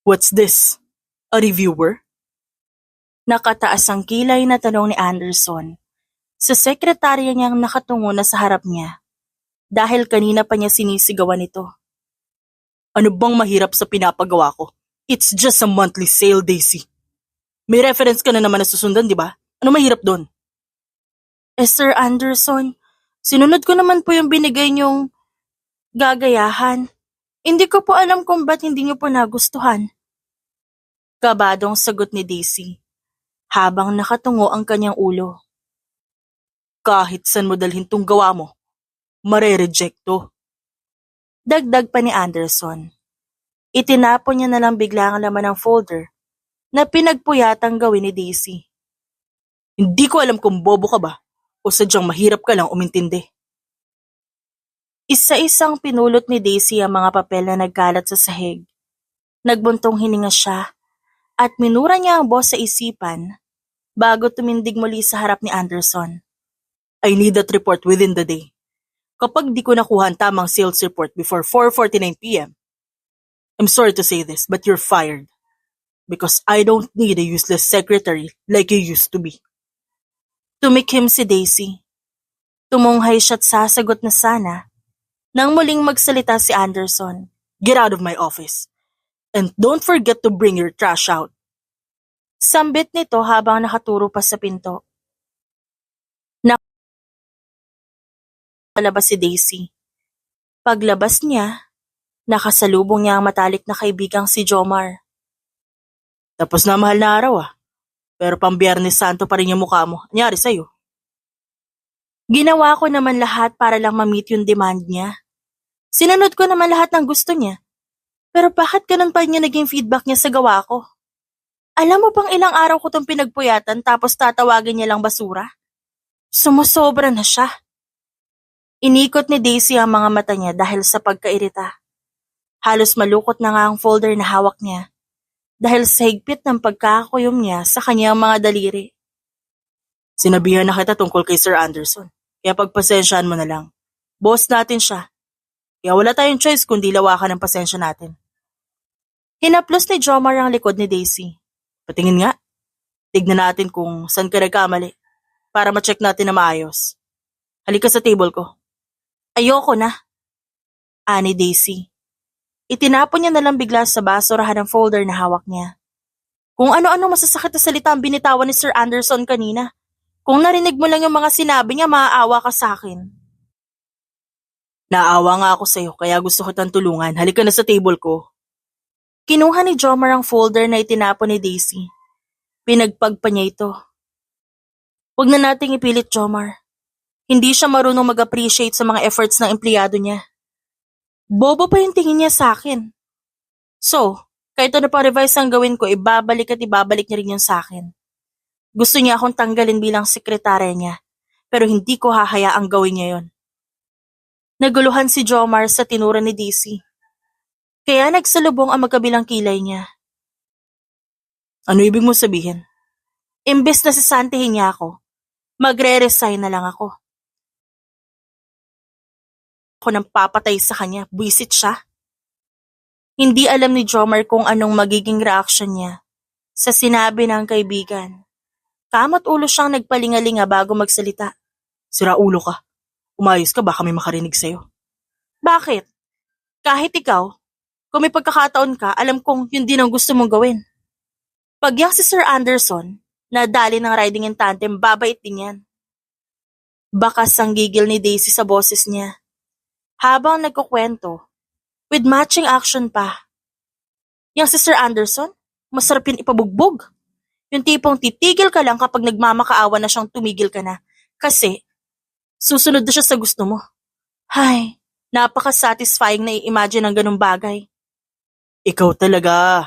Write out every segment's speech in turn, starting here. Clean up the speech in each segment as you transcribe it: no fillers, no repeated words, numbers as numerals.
What's this? A reviewer? Nakataas ang kilay na tanong ni Anderson sa sekretarya niyang nakatungo na sa harap niya dahil kanina pa niya sinisigawan ito. Ano bang mahirap sa pinapagawa ko? It's just a monthly sale, Daisy. May reference ka na naman na susundan, di ba? Ano mahirap doon? Sir Anderson, sinunod ko naman po yung binigay niyong gagayahan. Hindi ko po alam kung ba't hindi niyo po nagustuhan. Kabadong sagot ni Daisy habang nakatungo ang kanyang ulo. Kahit saan mo dalhin tong gawa mo, mare-reject to. Dagdag pa ni Anderson. Itinapon niya na lang bigla ang laman ng folder na pinagpuyatang gawin ni Daisy. Hindi ko alam kung bobo ka ba o sadyang mahirap ka lang umintindi. Isa-isang pinulot ni Daisy ang mga papel na nagkalat sa sahig. Nagbuntong hininga siya at minura niya ang boss sa isipan bago tumindig muli sa harap ni Anderson. I need that report within the day. Kapag di ko nakuha ang tamang sales report before 4:49 p.m., I'm sorry to say this, but you're fired. Because I don't need a useless secretary like you used to be. Tumikhim si Daisy. Tumunghay siya't sasagot na sana nang muling magsalita si Anderson. Get out of my office. And don't forget to bring your trash out. Sambit nito habang nakaturo pa sa pinto. Nakalabas si Daisy. Paglabas niya, nakasalubong niya ang matalik na kaibigang si Jomar. Tapos na mahal na araw Pero pang Biyernes Santo pa rin yung mukha mo. Anyari sa'yo? Ginawa ko naman lahat para lang ma-meet yung demand niya. Sinunod ko naman lahat ng gusto niya. Pero bakit ganun pa niya naging feedback niya sa gawa ko? Alam mo pang ilang araw ko itong pinagpuyatan tapos tatawagin niya lang basura? Sumusobra na siya. Inikot ni Daisy ang mga mata niya dahil sa pagkairita. Halos malukot na nga ang folder na hawak niya dahil sa higpit ng pagkakuyom niya sa kanyang mga daliri. Sinabihan na kita tungkol kay Sir Anderson, kaya pagpasensyaan mo na lang. Boss natin siya. Kaya wala tayong choice kundi lawakan ng pasensya natin. Hinaplos ni Jomar ang likod ni Daisy. Patingin nga. Tignan natin kung saan ka nagkamali para ma-check natin na maayos. Halika sa table ko. Ayoko na. Ani Daisy. Itinapon niya na lang bigla sa basurahan ang folder na hawak niya. Kung ano-ano masasakit na salita ang binitawan ni Sir Anderson kanina. Kung narinig mo lang yung mga sinabi niya, maaawa ka sa akin. Naawa nga ako sa'yo kaya gusto kitang tulungan. Halika na sa table ko. Kinuha ni Jomar ang folder na itinapon ni Daisy. Pinagpagpa niya ito. Huwag na nating ipilit, Jomar. Hindi siya marunong mag-appreciate sa mga efforts ng empleyado niya. Bobo pa yung tingin niya sa akin. So, kahit ano pa revise ang gawin ko, ibabalik at ibabalik niya rin yun sa akin. Gusto niya akong tanggalin bilang sekretarya niya, pero hindi ko hahayaang gawin niya yon. Naguluhan si Jomar sa tinura ni Daisy. Kaya nagsalubong ang magkabilang kilay niya. Ano ibig mo sabihin? Imbes na sisantihin niya ako, magre-resign na lang ako. Ako nang papatay sa kanya, buwisit siya. Hindi alam ni Jomar kung anong magiging reaksyon niya sa sinabi ng kaibigan. Kamot ulo siyang nagpalingalinga bago magsalita. Sira ulo ka. Umayos ka, baka may makarinig sa'yo. Bakit? Kahit ikaw, kung may pagkakataon ka, alam kong yun din ang gusto mong gawin. Pag yang si Sir Anderson, na dali ng riding in tandem, babait din yan. Bakas ang gigil ni Daisy sa boses niya. Habang nagkukwento, with matching action pa. Yang si Sir Anderson, masarap yun ipabugbog. Yung tipong titigil ka lang kapag nagmamakaawa na siyang tumigil ka na. Kasi, susunod na siya sa gusto mo. Hay, napaka-satisfying na i-imagine ang ganung bagay. Ikaw talaga.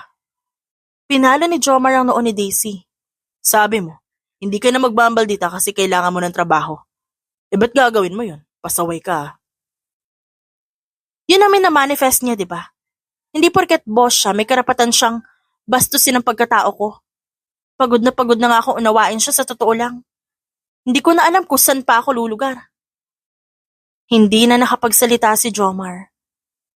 Pinalo ni Jomar ang noon ni Daisy. Sabi mo, hindi ka na magbambaldita kasi kailangan mo ng trabaho. Ba't gagawin mo yun? Pasaway ka. Yun namin na-manifest niya, di ba? Hindi porket boss siya, may karapatan siyang bastusin ang pagkatao ko. Pagod na nga ako unawain siya sa totoo lang. Hindi ko na alam kung saan pa ako lulugar. Hindi na nakapagsalita si Jomar.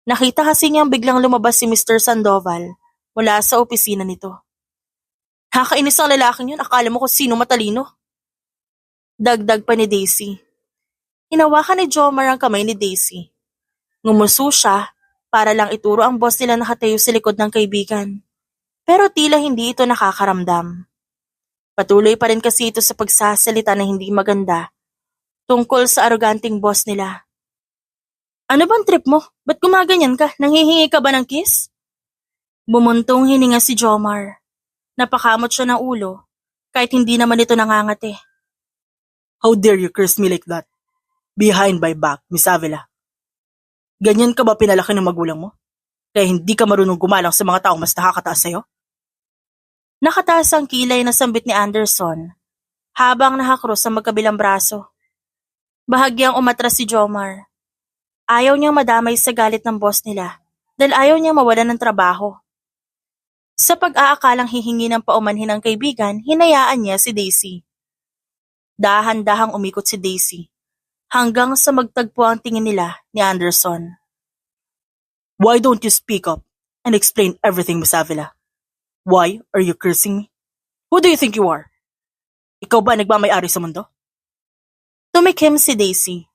Nakita kasi niyang biglang lumabas si Mr. Sandoval mula sa opisina nito. Nakakainis ang lalaking yun, akala mo kung sino matalino. Dagdag pa ni Daisy. Hinawakan ni Jomar ang kamay ni Daisy. Ngumuso siya para lang ituro ang boss nila nakatayo sa likod ng kaibigan. Pero tila hindi ito nakakaramdam. Patuloy pa rin kasi ito sa pagsasalita na hindi maganda tungkol sa aroganting boss nila. Ano bang trip mo? Ba't gumaganyan ka? Nanghihingi ka ba ng kiss? Bumuntong hininga si Jomar. Napakamot siya ng ulo kahit hindi naman ito nangangati. How dare you curse me like that? Behind my back, Miss Avila. Ganyan ka ba pinalaki ng magulang mo? Kaya hindi ka marunong gumalang sa mga taong mas nakakataas sa'yo? Nakataas ang kilay na sambit ni Anderson habang nakakross sa magkabilang braso. Bahagyang umatras si Jomar. Ayaw niyang madamay sa galit ng boss nila dahil ayaw niyang mawalan ng trabaho. Sa pag-aakalang hihingi ng paumanhin ng kaibigan, hinayaan niya si Daisy. Dahan-dahang umikot si Daisy hanggang sa magtagpo ang tingin nila ni Anderson. Why don't you speak up and explain everything, Miss Avila? Why are you cursing me? Who do you think you are? Ikaw ba nagmamayari sa mundo? Tumikim si Daisy.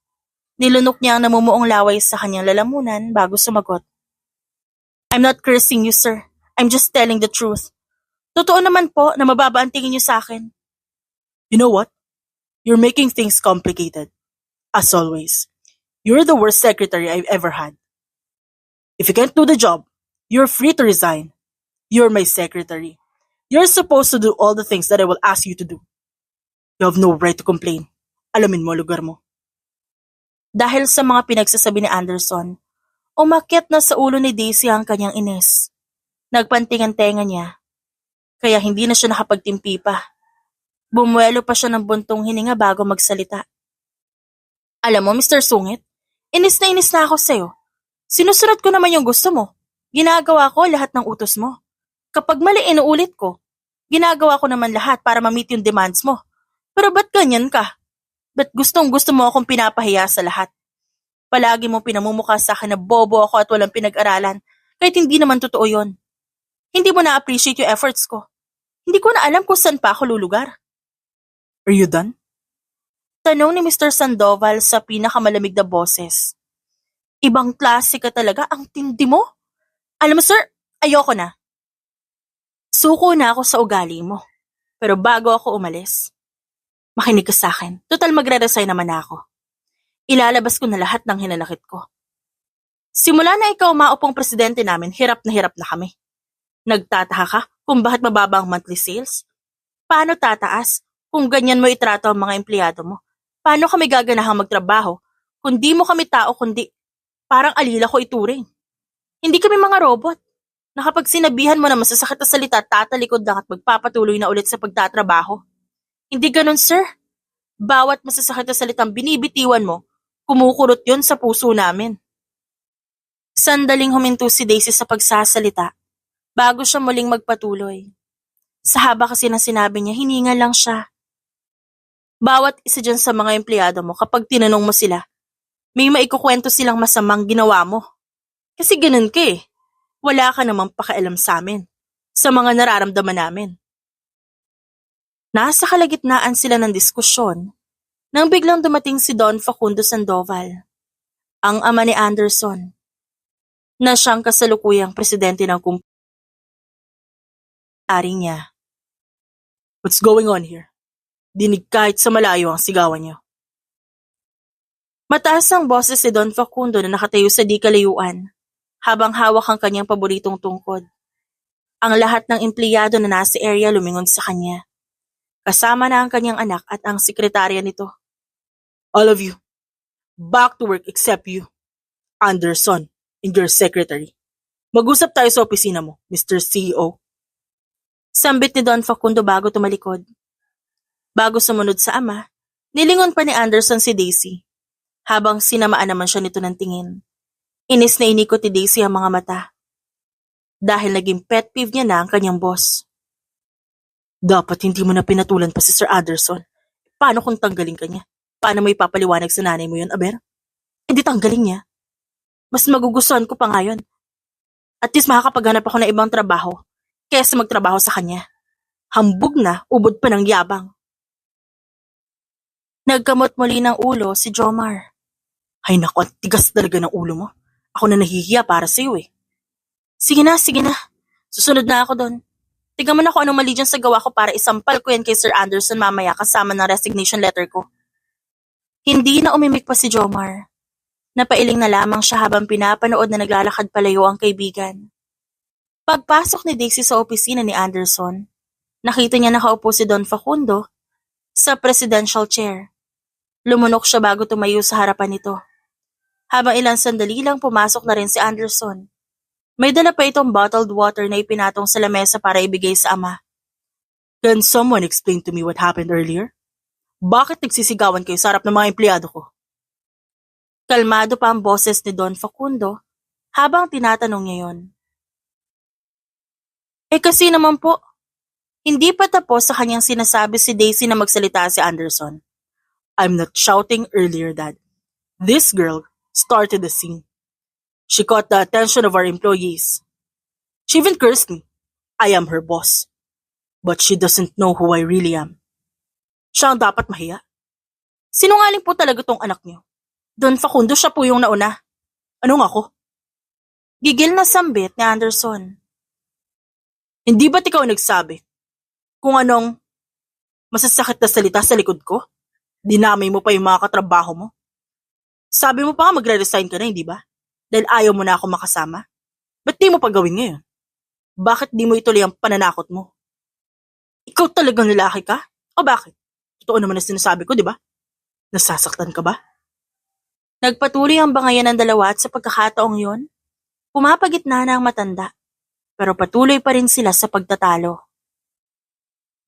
Nilunok niya ang namumuong laway sa kanyang lalamunan bago sumagot. I'm not cursing you, sir. I'm just telling the truth. Totoo naman po na mababa ang tingin niyo sa akin. You know what? You're making things complicated. As always. You're the worst secretary I've ever had. If you can't do the job, you're free to resign. You're my secretary. You're supposed to do all the things that I will ask you to do. You have no right to complain. Alamin mo lugar mo. Dahil sa mga pinagsasabi ni Anderson, umakyat na sa ulo ni Daisy ang kanyang inis. Nagpanting ang tenga niya, kaya hindi na siya nakapagtimpi pa. Bumuelo pa siya ng buntong hininga bago magsalita. Alam mo, Mr. Sungit, inis na ako sa'yo. Sinusunod ko naman yung gusto mo. Ginagawa ko lahat ng utos mo. Kapag mali inuulit ko, ginagawa ko naman lahat para ma-meet yung demands mo. Pero ba't ganyan ka? Ba't gustong-gusto mo akong pinapahiya sa lahat? Palagi mo pinamumukha sa akin na bobo ako at walang pinag-aralan, kahit hindi naman totoo yon. Hindi mo na-appreciate yung efforts ko. Hindi ko na alam kung saan pa ako lulugar. Are you done? Tanong ni Mr. Sandoval sa pinakamalamig na boses. Ibang klase ka talaga, ang tindi mo. Alam mo sir, ayoko na. Suko na ako sa ugali mo. Pero bago ako umalis, makinig ka sa akin. Total magre-resign naman ako. Ilalabas ko na lahat ng hinanakit ko. Simula na ikaw maupong presidente namin, hirap na kami. Nagtataka ka kung bakit mababa ang monthly sales? Paano tataas kung ganyan mo itrato ang mga empleyado mo? Paano kami gaganahang magtrabaho kung di mo kami tao kundi parang alila ko ituring? Hindi kami mga robot na kapag sinabihan mo na masasakit na salita, tatalikod lang at magpapatuloy na ulit sa pagtatrabaho. Hindi ganun, sir. Bawat masasakit na salitang binibitiwan mo, kumukurot yon sa puso namin. Sandaling huminto si Daisy sa pagsasalita bago siya muling magpatuloy. Sa haba kasi ng sinabi niya, hininga lang siya. Bawat isa dyan sa mga empleyado mo, kapag tinanong mo sila, may maikukwento silang masamang ginawa mo. Kasi ganun ka eh. Wala ka namang pakialam sa amin, sa mga nararamdaman namin. Nasa kalagitnaan sila ng diskusyon nang biglang dumating si Don Facundo Sandoval, ang ama ni Anderson, na siyang kasalukuyang presidente ng kumpanya niya. What's going on here? Dinig kahit sa malayo ang sigawan niyo. Mataas ang boses si Don Facundo na nakatayo sa di kalayuan habang hawak ang kanyang paboritong tungkod. Ang lahat ng empleyado na nasa area lumingon sa kanya. Kasama na ang kanyang anak at ang sekretarya nito. All of you, back to work except you, Anderson, and your secretary. Mag-usap tayo sa opisina mo, Mr. CEO. Sambit ni Don Facundo bago tumalikod. Bago sumunod sa ama, nilingon pa ni Anderson si Daisy, habang sinamaan naman siya nito ng tingin. Inis na inikot ni Daisy ang mga mata. Dahil naging pet peeve niya na ang kanyang boss. Dapat hindi mo na pinatulan pa si Sir Anderson. Paano kung tanggalin ka niya? Paano mo ipapaliwanag sa nanay mo yun, Aber? Hindi tanggalin niya. Mas magugustuhan ko pa ngayon. At least makakapaghanap ako ng ibang trabaho kesa magtrabaho sa kanya. Hambog na, ubod pa ng yabang. Nagkamot muli ng ulo si Jomar. Ay naku, ang tigas talaga ng ulo mo. Ako na nahihiya para sa'yo eh. Sige na. Susunod na ako doon. Tingnan mo na kung anong mali dyan sa gawa ko para isampal ko yan kay Sir Anderson mamaya kasama ng resignation letter ko. Hindi na umimik pa si Jomar. Napailing na lamang siya habang pinapanood na naglalakad palayo ang kaibigan. Pagpasok ni Daisy sa opisina ni Anderson, nakita niya nakaupo si Don Facundo sa presidential chair. Lumunok siya bago tumayo sa harapan nito. Habang ilang sandali lang pumasok na rin si Anderson. May dala pa itong bottled water na ipinatong sa lamesa para ibigay sa ama. Can someone explain to me what happened earlier? Bakit nagsisigawan kayo sa harap ng mga empleyado ko? Kalmado pa ang boses ni Don Facundo habang tinatanong niya yon. Kasi naman po, hindi pa tapos sa kanyang sinasabi si Daisy na magsalita si Anderson. I'm not shouting earlier, Dad. This girl started the scene. She caught the attention of our employees. She even cursed me. I am her boss. But she doesn't know who I really am. Siya ang dapat mahiya. Sinungaling po talaga tong anak niyo. Don Facundo, siya po yung nauna. Anong ako? Gigil na sambit ni Anderson. Hindi ba't ikaw nagsabi kung anong masasakit na salita sa likod ko? Dinamay mo pa yung mga katrabaho mo. Sabi mo pa nga magre-resign ka na, hindi ba? Dahil ayaw mo na ako makasama? Ba't di mo pa gawin ngayon? Bakit di mo ituloy ang pananakot mo? Ikaw talagang lalaki ka? O bakit? Totoo naman na sinasabi ko, di ba? Nasasaktan ka ba? Nagpatuloy ang bangayan ng dalawa at sa pagkakataong yon, pumapagitna na ang matanda. Pero patuloy pa rin sila sa pagtatalo.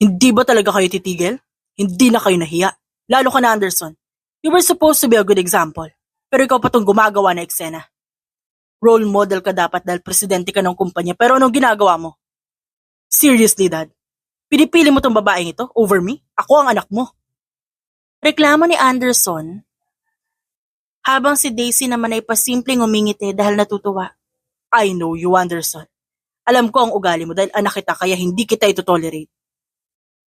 Hindi ba talaga kayo titigil? Hindi na kayo nahiya. Lalo ka na, Anderson. You were supposed to be a good example. Pero ikaw pa tong gumagawa na eksena. Role model ka dapat dahil presidente ka ng kumpanya, pero anong ginagawa mo? Seriously, Dad? Pinipili mo tong babaeng ito over me? Ako ang anak mo. Reklamo ni Anderson, habang si Daisy naman ay pasimpleng umingiti dahil natutuwa. I know you, Anderson. Alam ko ang ugali mo dahil anak kita kaya hindi kita ito-tolerate.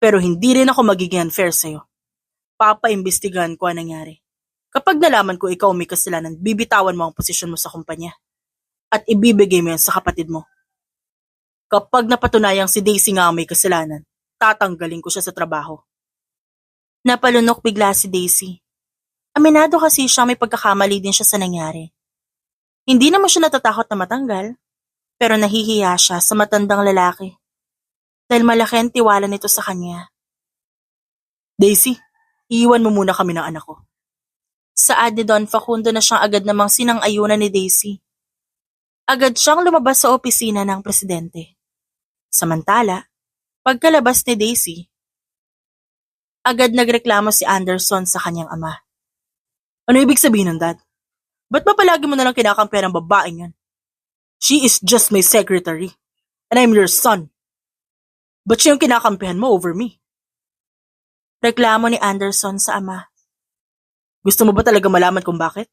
Pero hindi rin ako magiging unfair sa'yo. Papaimbestigahan ko ang nangyari. Kapag nalaman ko ikaw may kasalanan, bibitawan mo ang posisyon mo sa kumpanya. At ibibigay mo yan sa kapatid mo. Kapag napatunayang si Daisy nga ang may kasalanan, tatanggalin ko siya sa trabaho. Napalunok bigla si Daisy. Aminado kasi siya may pagkakamali din siya sa nangyari. Hindi naman siya natatakot na matanggal, pero nahihiya siya sa matandang lalaki. Dahil malaki ang tiwala nito sa kanya. Daisy, iiwan mo muna kami ng anak ko. Saad ni Don Facundo na siyang agad namang sinang-ayunan ni Daisy. Agad siyang lumabas sa opisina ng presidente. Samantala, pagkalabas ni Daisy, agad nagreklamo si Anderson sa kanyang ama. Ano ibig sabihin ng Dad? Ba't ba palagi mo nalang kinakampihan ng babaeng yan? She is just my secretary, and I'm your son. Ba't siya yung kinakampihan mo over me? Reklamo ni Anderson sa ama. Gusto mo ba talaga malaman kung bakit?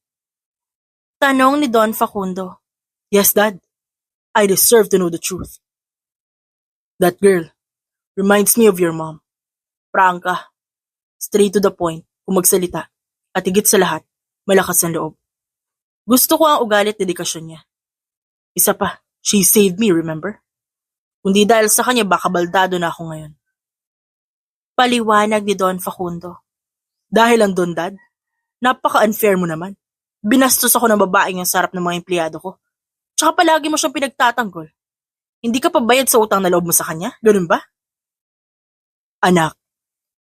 Tanong ni Don Facundo. Yes, Dad. I deserve to know the truth. That girl reminds me of your mom. Prangka, straight to the point, kung magsalita, at higit sa lahat, malakas ang loob. Gusto ko ang ugali at dedikasyon niya. Isa pa, she saved me, remember? Kundi dahil sa kanya baka baldado na ako ngayon. Paliwanag ni Don Facundo. Dahil ang doon, Dad, napaka-unfair mo naman. Binastos ako ng babaeng yung sarap ng mga empleyado ko. Tsaka palagi mo siyang pinagtatanggol. Hindi ka pa bayad sa utang na loob mo sa kanya? Ganun ba? Anak,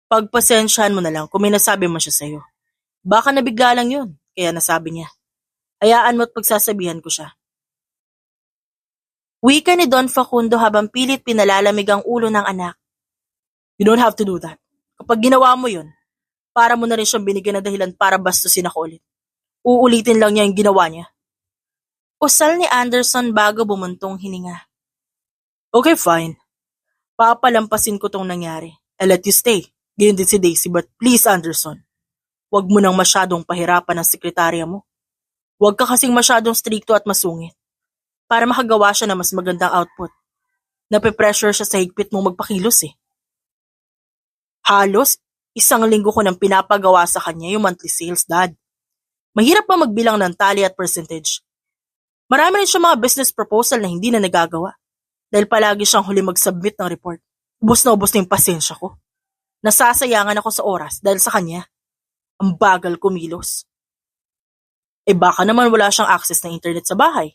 pagpasensyahan mo na lang kung may nasabi mo siya sa'yo. Baka nabigla lang yun, kaya nasabi niya. Hayaan mo at pagsasabihan ko siya. Wika ni Don Facundo habang pilit pinalalamig ang ulo ng anak. You don't have to do that. Kapag ginawa mo yun, para mo na rin siyang binigyan ng dahilan para bastusin ako ulit. Uulitin lang niya yung ginawa niya. Usal ni Anderson bago bumuntong hininga. Okay, fine. Papalampasin ko tong nangyari. I'll let you stay. Ganyan din si Daisy, but please, Anderson, huwag mo nang masyadong pahirapan ang sekretarya mo. Huwag ka kasing masyadong strikto at masungit para makagawa siya ng mas magandang output. Nape-pressure siya sa higpit mong magpakilos eh. Halos, 1 linggo ko nang pinapagawa sa kanya yung monthly sales, Dad. Mahirap pa magbilang ng tally at percentage. Marami rin siya mga business proposal na hindi na nagagawa. Dahil palagi siyang huli mag-submit ng report. Ubos na yung pasensya ko. Nasasayangan ako sa oras dahil sa kanya. Ang bagal kumilos. Baka naman wala siyang access na internet sa bahay.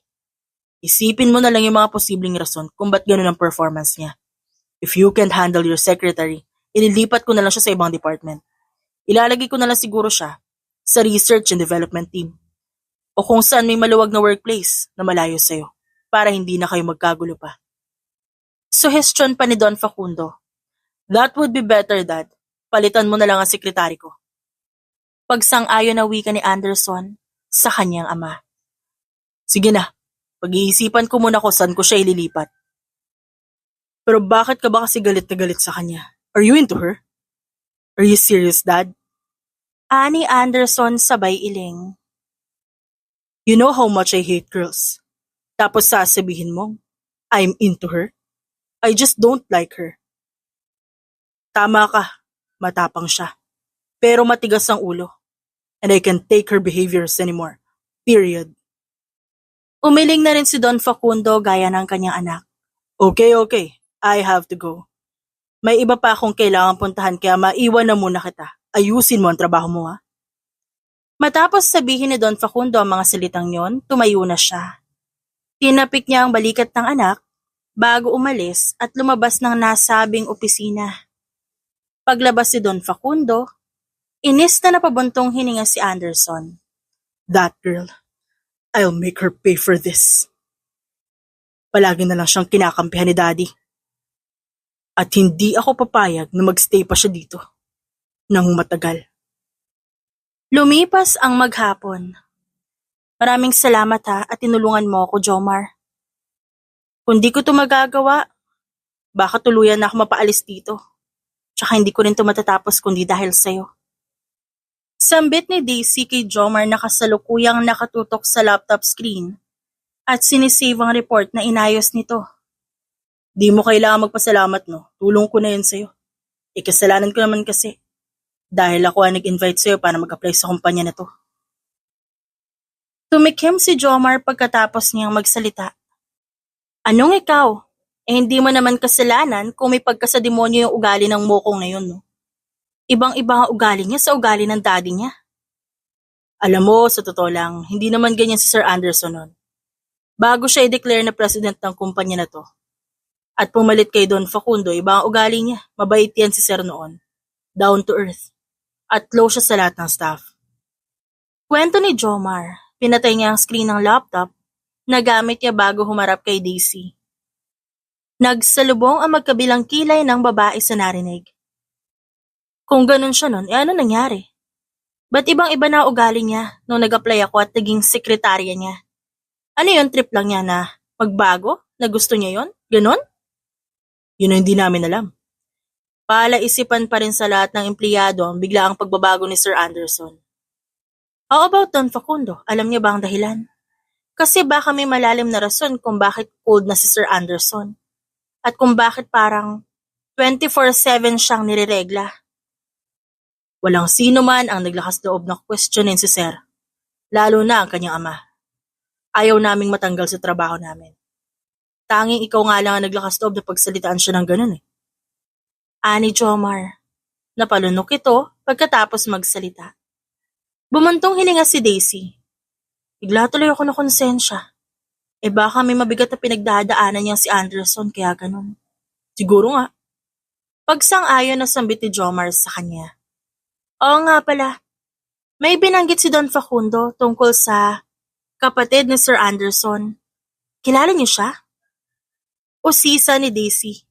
Isipin mo na lang yung mga posibleng rason kung ba't ganun ang performance niya. If you can't handle your secretary, ililipat ko na lang siya sa ibang department. Ilalagay ko na lang siguro siya sa research and development team. O kung saan may maluwag na workplace na malayo sa'yo para hindi na kayo magkagulo pa. Suggestion pa ni Don Facundo. That would be better, Dad. Palitan mo na lang ang sekretary ko. Pagsang-ayon na wika ni Anderson sa kanyang ama. Sige na, pag-iisipan ko muna kung saan ko siya ililipat. Pero bakit ka ba kasi galit na galit sa kanya? Are you into her? Are you serious, Dad? Ani Anderson sabay iling. You know how much I hate girls. Tapos sasabihin mo, I'm into her? I just don't like her. Tama ka, matapang siya. Pero matigas ang ulo. And I can't take her behaviors anymore. Period. Umiling na rin si Don Facundo gaya ng kanyang anak. Okay. I have to go. May iba pa akong kailangan puntahan kaya maiwan na muna kita. Ayusin mo ang trabaho mo, ha? Matapos sabihin ni Don Facundo ang mga salitang yon, tumayo na siya. Tinapik niya ang balikat ng anak bago umalis at lumabas ng nasabing opisina. Paglabas si Don Facundo, inis na napabuntong hininga si Anderson. That girl. I'll make her pay for this. Palagi na lang siyang kinakampihan ni Daddy. At hindi ako papayag na magstay pa siya dito nang matagal. Lumipas ang maghapon. Maraming salamat ha at tinulungan mo ako, Jomar. Kung di ko ito magagawa, baka tuluyan na ako mapaalis dito. Tsaka hindi ko rin ito matatapos kundi dahil sa'yo. Sambit ni Daisy kay Jomar na kasalukuyang nakatutok sa laptop screen at sinisave ang report na inayos nito. Di mo kailangan magpasalamat, no? Tulong ko na yun sa'yo. Kasalanan ko naman kasi. Dahil ako ang nag-invite sa'yo para mag-apply sa kumpanya na to. Tumikim si Jomar pagkatapos niyang magsalita. Anong ikaw? Hindi mo naman kasalanan kung may pagkasademonyo yung ugali ng mokong na yun, no? Ibang-iba ang ugali niya sa ugali ng daddy niya. Alam mo, sa totoo lang, hindi naman ganyan si Sir Anderson nun. Bago siya i-declare na president ng kumpanya na to. At pumalit kay Don Facundo, iba ang ugali niya. Mabait yan si Sir noon. Down to earth. At close siya sa lahat ng staff. Kwento ni Jomar, pinatay niya ang screen ng laptop na gamit niya bago humarap kay Daisy. Nagsalubong ang magkabilang kilay ng babae sa narinig. Kung ganun siya nun, ano nangyari? Ba't ibang-iba na ugali niya nung nag-apply ako at naging sekretarya niya? Ano yun, trip lang niya na magbago? Na gusto niya yun? Ganon? Yun ang hindi namin alam. Palaisipan pa rin sa lahat ng empleyado ang biglaang pagbabago ni Sir Anderson. How about Don Facundo? Alam niya ba ang dahilan? Kasi baka may malalim na rason kung bakit cold na si Sir Anderson. At kung bakit parang 24/7 siyang nireregla. Walang sino man ang naglakas loob na questionin si Sir. Lalo na ang kanyang ama. Ayaw naming matanggal sa trabaho namin. Tanging ikaw nga lang ang naglakas loob na pagsalitaan siya ng ganun eh. Ani Jomar. Napalunok ito pagkatapos magsalita. Bumuntong hininga si Daisy. Bigla tuloy ako na konsensya. Baka may mabigat na pinagdadaanan niyang si Anderson kaya ganun. Siguro nga. Pagsang-ayon na sambit ni Jomar sa kanya. Oo nga pala. May binanggit si Don Facundo tungkol sa kapatid ni Sir Anderson. Kilala niyo siya? Usisa ni Daisy.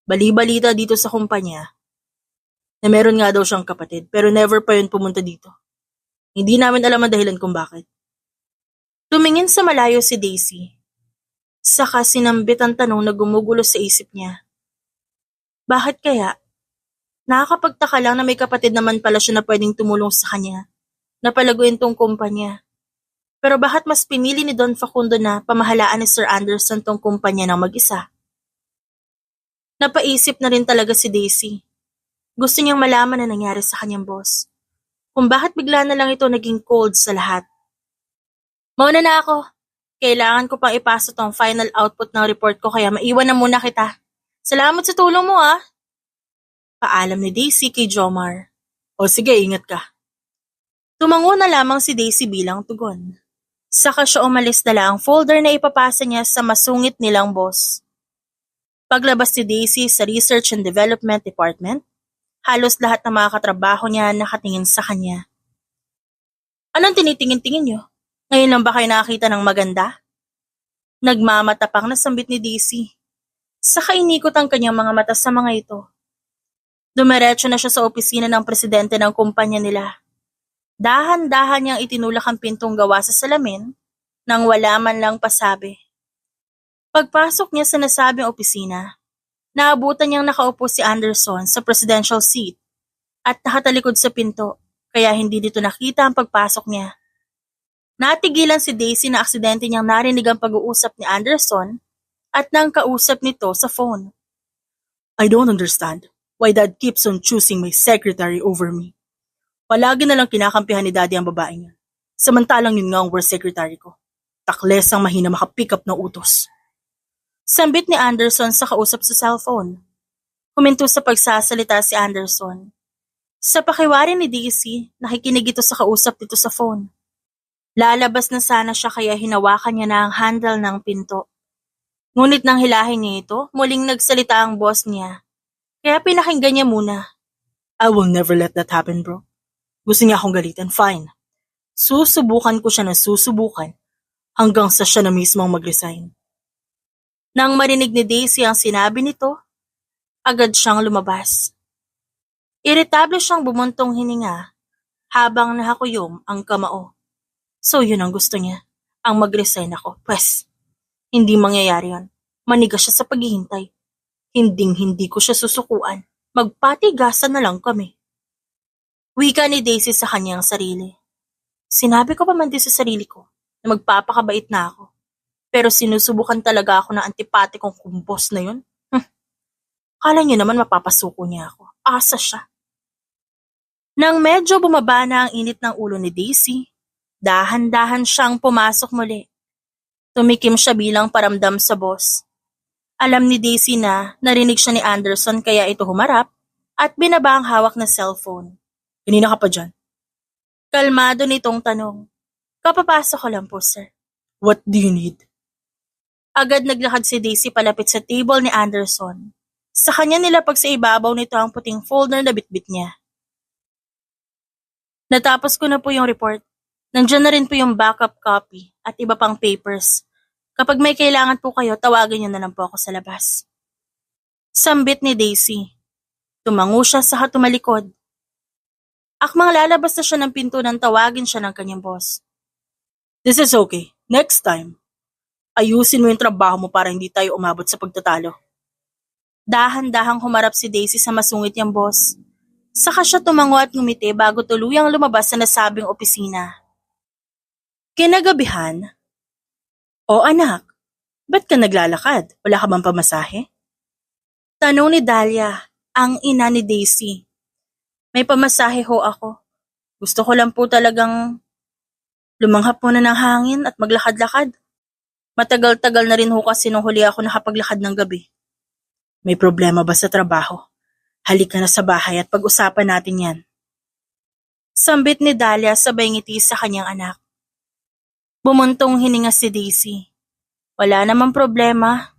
Bali-balita dito sa kumpanya na meron nga daw siyang kapatid pero never pa yun pumunta dito. Hindi namin alam ang dahilan kung bakit. Tumingin sa malayo si Daisy. Saka sinambit ang tanong na gumugulo sa isip niya. Bakit kaya? Nakakapagtaka lang na may kapatid naman pala siya na pwedeng tumulong sa kanya na palaguin tong kumpanya. Pero bakit mas pinili ni Don Facundo na pamahalaan ni Sir Anderson tong kumpanya ng mag-isa? Napaisip na rin talaga si Daisy. Gusto niyang malaman na nangyari sa kanyang boss. Kung bakit bigla na lang ito naging cold sa lahat. Mauna na ako. Kailangan ko pang ipasa tong final output ng report ko kaya maiwan na muna kita. Salamat sa tulong mo Paalam ni Daisy kay Jomar. O sige, ingat ka. Tumango na lamang si Daisy bilang tugon. Saka siya umalis na lang ang folder na ipapasa niya sa masungit nilang boss. Paglabas ni Daisy sa Research and Development Department, halos lahat ng mga katrabaho niya nakatingin sa kanya. Anong tinitingin-tingin niyo? Ngayon lang ba kayo nakakita ng maganda? Nagmamatapang na sambit ni Daisy. Saka inikot ang kanyang mga mata sa mga ito. Dumiretso na siya sa opisina ng presidente ng kumpanya nila. Dahan-dahan niyang itinulak ang pintong gawa sa salamin nang wala man lang pasabi. Pagpasok niya sa nasabing opisina, naabutan niyang nakaupo si Anderson sa presidential seat at nakatalikod sa pinto kaya hindi dito nakita ang pagpasok niya. Natigilan si Daisy na aksidente niyang narinig ang pag-uusap ni Anderson at nang kausap nito sa phone. I don't understand why Dad keeps on choosing my secretary over me. Palagi na lang kinakampihan ni Daddy ang babae niya. Samantalang yun nga ang worst secretary ko. Takles ang mahina makapick up ng utos. Sambit ni Anderson sa kausap sa cellphone. Huminto sa pagsasalita si Anderson. Sa pakiwari ni Daisy, nakikinig ito sa kausap nito sa phone. Lalabas na sana siya kaya hinawakan niya na ang handle ng pinto. Ngunit nang hilahin niya ito, muling nagsalita ang boss niya. Kaya pinakinggan niya muna. I will never let that happen, bro. Gusto niya akong galitan, fine. Susubukan ko siya na susubukan hanggang sa siya na mismo ang mag-resign. Nang marinig ni Daisy ang sinabi nito, agad siyang lumabas. Iritable siyang bumuntong hininga habang nakakuyom ang kamao. So yun ang gusto niya, ang mag-resign ako. Pwes, hindi mangyayari yun. Manigas siya sa paghihintay. Hinding-hindi ko siya susukuan. Magpatigasan na lang kami. Wika ni Daisy sa kanyang sarili. Sinabi ko pa man din sa sarili ko na magpapakabait na ako. Pero sinusubukan talaga ako ng antipati kong kumbos na yun. Kala niyo naman mapapasuko niya ako. Asa siya. Nang medyo bumaba na ang init ng ulo ni Daisy, dahan-dahan siyang pumasok muli. Tumikim siya bilang paramdam sa boss. Alam ni Daisy na narinig siya ni Anderson kaya ito humarap at binaba ang hawak na cellphone. Kanina ka pa dyan. Kalmado nitong tanong. Kapapasok ko lang po, sir. What do you need? Agad naglakad si Daisy palapit sa table ni Anderson. Sa kanya nilapag sa ibabaw nito ang puting folder na bitbit niya. Natapos ko na po yung report. Nandiyan na rin po yung backup copy at iba pang papers. Kapag may kailangan po kayo, tawagin niyo na lang po ako sa labas. Sambit ni Daisy. Tumango siya sa tumalikod. Akmang lalabas na siya ng pinto nang tawagin siya ng kanyang boss. This is okay. Next time, ayusin mo yung trabaho mo para hindi tayo umabot sa pagtatalo. Dahan-dahang humarap si Daisy sa masungit niyang boss. Saka siya tumango at ngumiti bago tuluyang lumabas sa nasabing opisina. Kinagabihan, O anak, ba't ka naglalakad? Wala ka bang pamasahe? tanong ni Dahlia, ang ina ni Daisy. May pamasahe ho ako. Gusto ko lang po talagang lumanghap muna ng hangin at maglakad-lakad. Matagal-tagal na rin ho kasi nung huli ako nakapaglakad ng gabi. May problema ba sa trabaho? Halika na sa bahay at pag-usapan natin yan. Sambit ni Dahlia sabay ngiti sa kanyang anak. Bumuntong hininga si Daisy. Wala namang problema.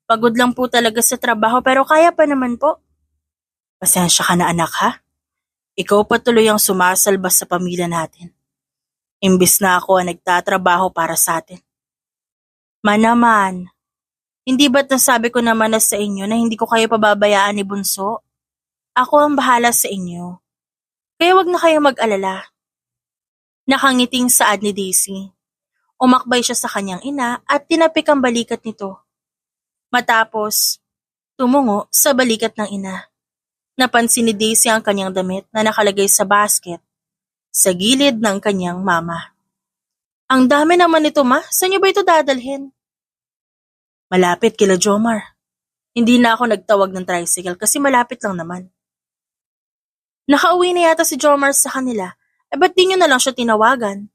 Pagod lang po talaga sa trabaho pero kaya pa naman po. Pasensya ka na anak ha? Ikaw patuloy ang sumasalbas sa pamilya natin. Imbis na ako ang nagtatrabaho para sa atin. Manaman, hindi ba't nasabi ko naman na sa inyo na hindi ko kayo pababayaan ni Bunso? Ako ang bahala sa inyo. Kaya wag na kayo mag-alala. Nakangiting saad ni Daisy. Umakbay siya sa kanyang ina at tinapik ang balikat nito. Matapos, tumungo sa balikat ng ina. Napansin ni Daisy ang kanyang damit na nakalagay sa basket sa gilid ng kanyang mama. Ang dami naman nito ma, saan niyo ba ito dadalhin? Malapit kila Jomar. Hindi na ako nagtawag ng tricycle kasi malapit lang naman. Nakauwi na yata si Jomar sa kanila. Ba't di nyo na lang siya tinawagan?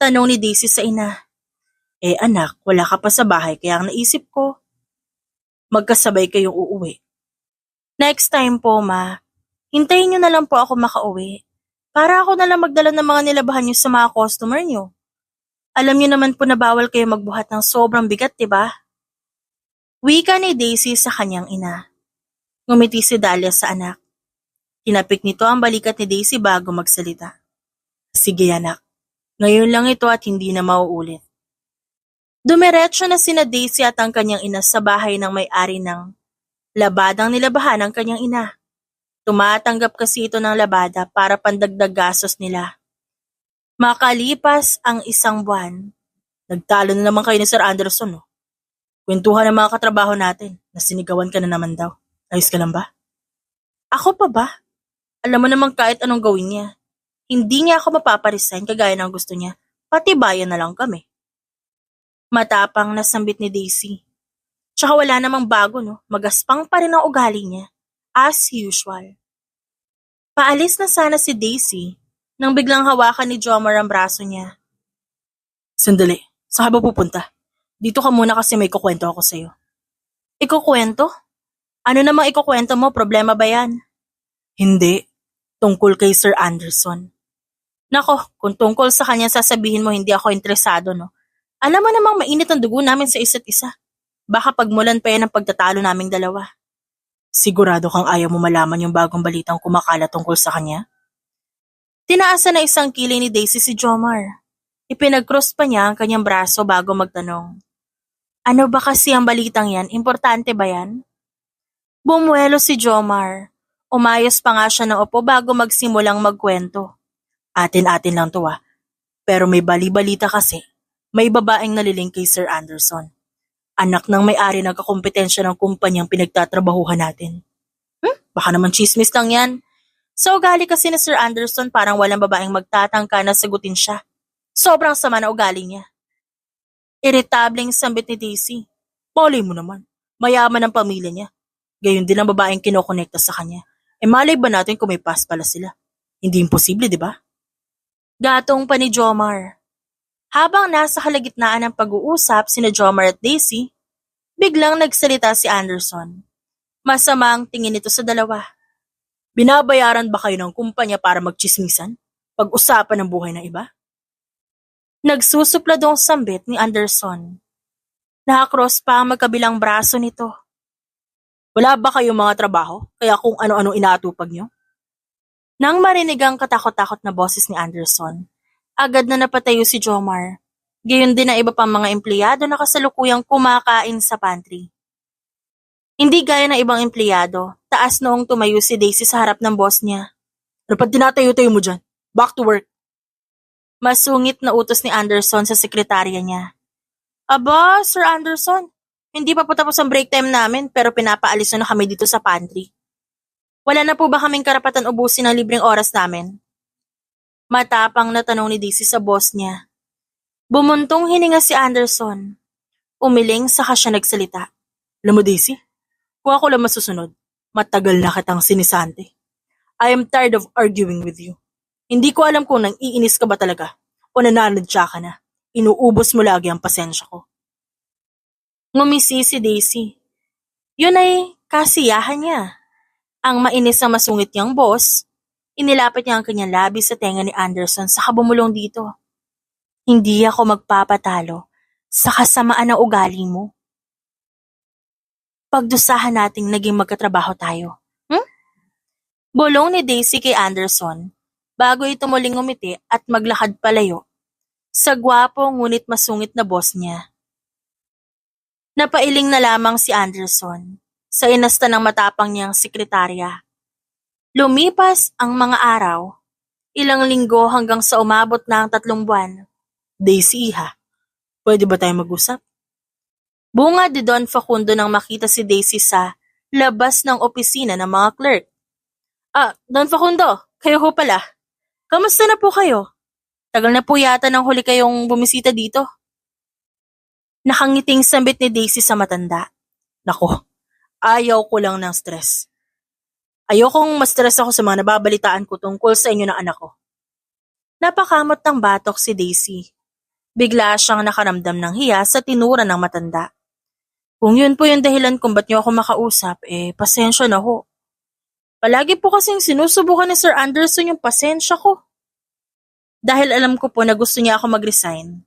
Tanong ni Daisy sa ina. Anak, wala ka pa sa bahay kaya ang naisip ko, magkasabay kayong uuwi. Next time po, ma. Hintayin nyo na lang po ako makauwi. Para ako na lang magdala ng mga nilabahan nyo sa mga customer nyo. Alam nyo naman po na bawal kayo magbuhat ng sobrang bigat, diba? Wika ni Daisy sa kanyang ina. Ngumiti si Dahlia sa anak. Tinapik nito ang balikat ni Daisy bago magsalita. Sige anak, ngayon lang ito at hindi na mauulit. Dumiretso na sina Daisy at ang kanyang ina sa bahay ng may-ari ng labadang nilabahan ng kanyang ina. Tumatanggap kasi ito ng labada para pandagdag gastos nila. Makalipas ang isang buwan, nagtalo na naman kayo ni Sir Anderson, no? Kwentuhan ng mga katrabaho natin, nasinigawan ka na naman daw. Ayos ka lang ba? Ako pa ba? Alam mo naman kahit anong gawin niya. Hindi niya ako mapaparesign kagaya ng gusto niya. Patibayan na lang kami. Matapang na sambit ni Daisy. Tsaka wala namang bago, no? Magaspang pa rin ang ugali niya. As usual. Paalis na sana si Daisy nang biglang hawakan ni Jomar ang braso niya. Sandali, saan ka ba pupunta? Dito ka muna kasi may kukwento ako sa'yo. Ikukwento? Ano namang ikukwento mo? Problema ba yan? Hindi, tungkol kay Sir Anderson. Nako, kung tungkol sa kanya sasabihin mo hindi ako interesado, no? Alam mo namang mainit ang dugo namin sa isa't isa. Baka pagmulan pa yan ang pagtatalo naming dalawa. Sigurado kang ayaw mo malaman yung bagong balitang kumakalat tungkol sa kanya? Tinaasan na isang kilay ni Daisy si Jomar. Ipinag-cross pa niya ang kanyang braso bago magtanong. Ano ba kasi ang balitang yan? Importante ba yan? Bumuelo si Jomar. Umayos pa nga siya ng upo bago magsimulang magkwento. Atin-atin lang to Pero may bali-balita kasi. May babaeng naliling kay Sir Anderson. Anak ng may-ari ng kakompetensya ng kumpanyang pinagtatrabahuhan natin. Baka naman chismis lang yan. Sa ugali kasi ni Sir Anderson parang walang babaeng magtatangka na sagutin siya. Sobrang sama na ugali niya. Iritableng sambit ni Daisy. Malay mo naman, mayaman ang pamilya niya. Gayon din ang babaeng kinokonekta sa kanya. Malay ba natin kung may past pala sila? Hindi imposible, di ba? Gatong pa ni Jomar. Habang nasa kalagitnaan ng pag-uusap sina Jomar at Daisy, biglang nagsalita si Anderson. Masama ang tingin nito sa dalawa. Binabayaran ba kayo ng kumpanya para magchismisan? Pag-usapan ng buhay ng iba? Nagsusupladong sambit ni Anderson. Nakakross pa ang magkabilang braso nito. Wala ba kayong mga trabaho? Kaya kung ano-ano inaatupag nyo? Nang marinig ang katakot-takot na boses ni Anderson, agad na napatayo si Jomar. Gayon din ang iba pang mga empleyado na kasalukuyang kumakain sa pantry. Hindi gaya ng ibang empleyado, taas noong tumayo si Daisy sa harap ng boss niya. Ano pa tinatayo-tayo mo dyan? Back to work. Masungit na utos ni Anderson sa sekretarya niya. Aba, Sir Anderson, hindi pa po tapos ang break time namin pero pinapaalis na kami dito sa pantry. Wala na po ba kaming karapatan ubusin ang libreng oras namin? Matapang na tanong ni Daisy sa boss niya. Bumuntong hininga si Anderson. Umiling saka siya nagsalita. Alam mo Daisy, kung ako lang masusunod, matagal na kitang sinisante. I am tired of arguing with you. Hindi ko alam kung nang-iinis ka ba talaga o nananadya ka na. Inuubos mo lagi ang pasensya ko. Ngumisi si Daisy. Yun ay kasiyahan niya. Ang mainis na masungit niyang boss, inilapit niya ang kanyang labi sa tenga ni Anderson saka bumulong dito. Hindi ako magpapatalo sa kasamaan ng ugali mo. Pagdusahan nating naging magkatrabaho tayo. Bulong ni Daisy kay Anderson bago ito muling ngumiti at maglakad palayo sa gwapo ngunit masungit na boss niya. Napailing na lamang si Anderson sa inasta ng matapang niyang sekretarya. Lumipas ang mga araw, ilang linggo hanggang sa umabot na ang 3 buwan. Daisy, pwede ba tayo mag-usap? Bunga de Don Facundo nang makita si Daisy sa labas ng opisina ng mga clerk. Don Facundo, kayo ho pala. Kamusta na po kayo? Tagal na po yata nang huli kayong bumisita dito. Nakangiting sambit ni Daisy sa matanda. Nako, Ayaw ko lang ng stress. Ayokong ma-stress ako sa mga nababalitaan ko tungkol sa inyo ng anak ko. Napakamot ng batok si Daisy. Bigla siyang nakaramdam ng hiya sa tinura ng matanda. Kung yun po yung dahilan kung ba't niyo ako makausap, pasensya na ho. Palagi po kasing sinusubukan ni Sir Anderson yung pasensya ko. Dahil alam ko po na gusto niya ako mag-resign.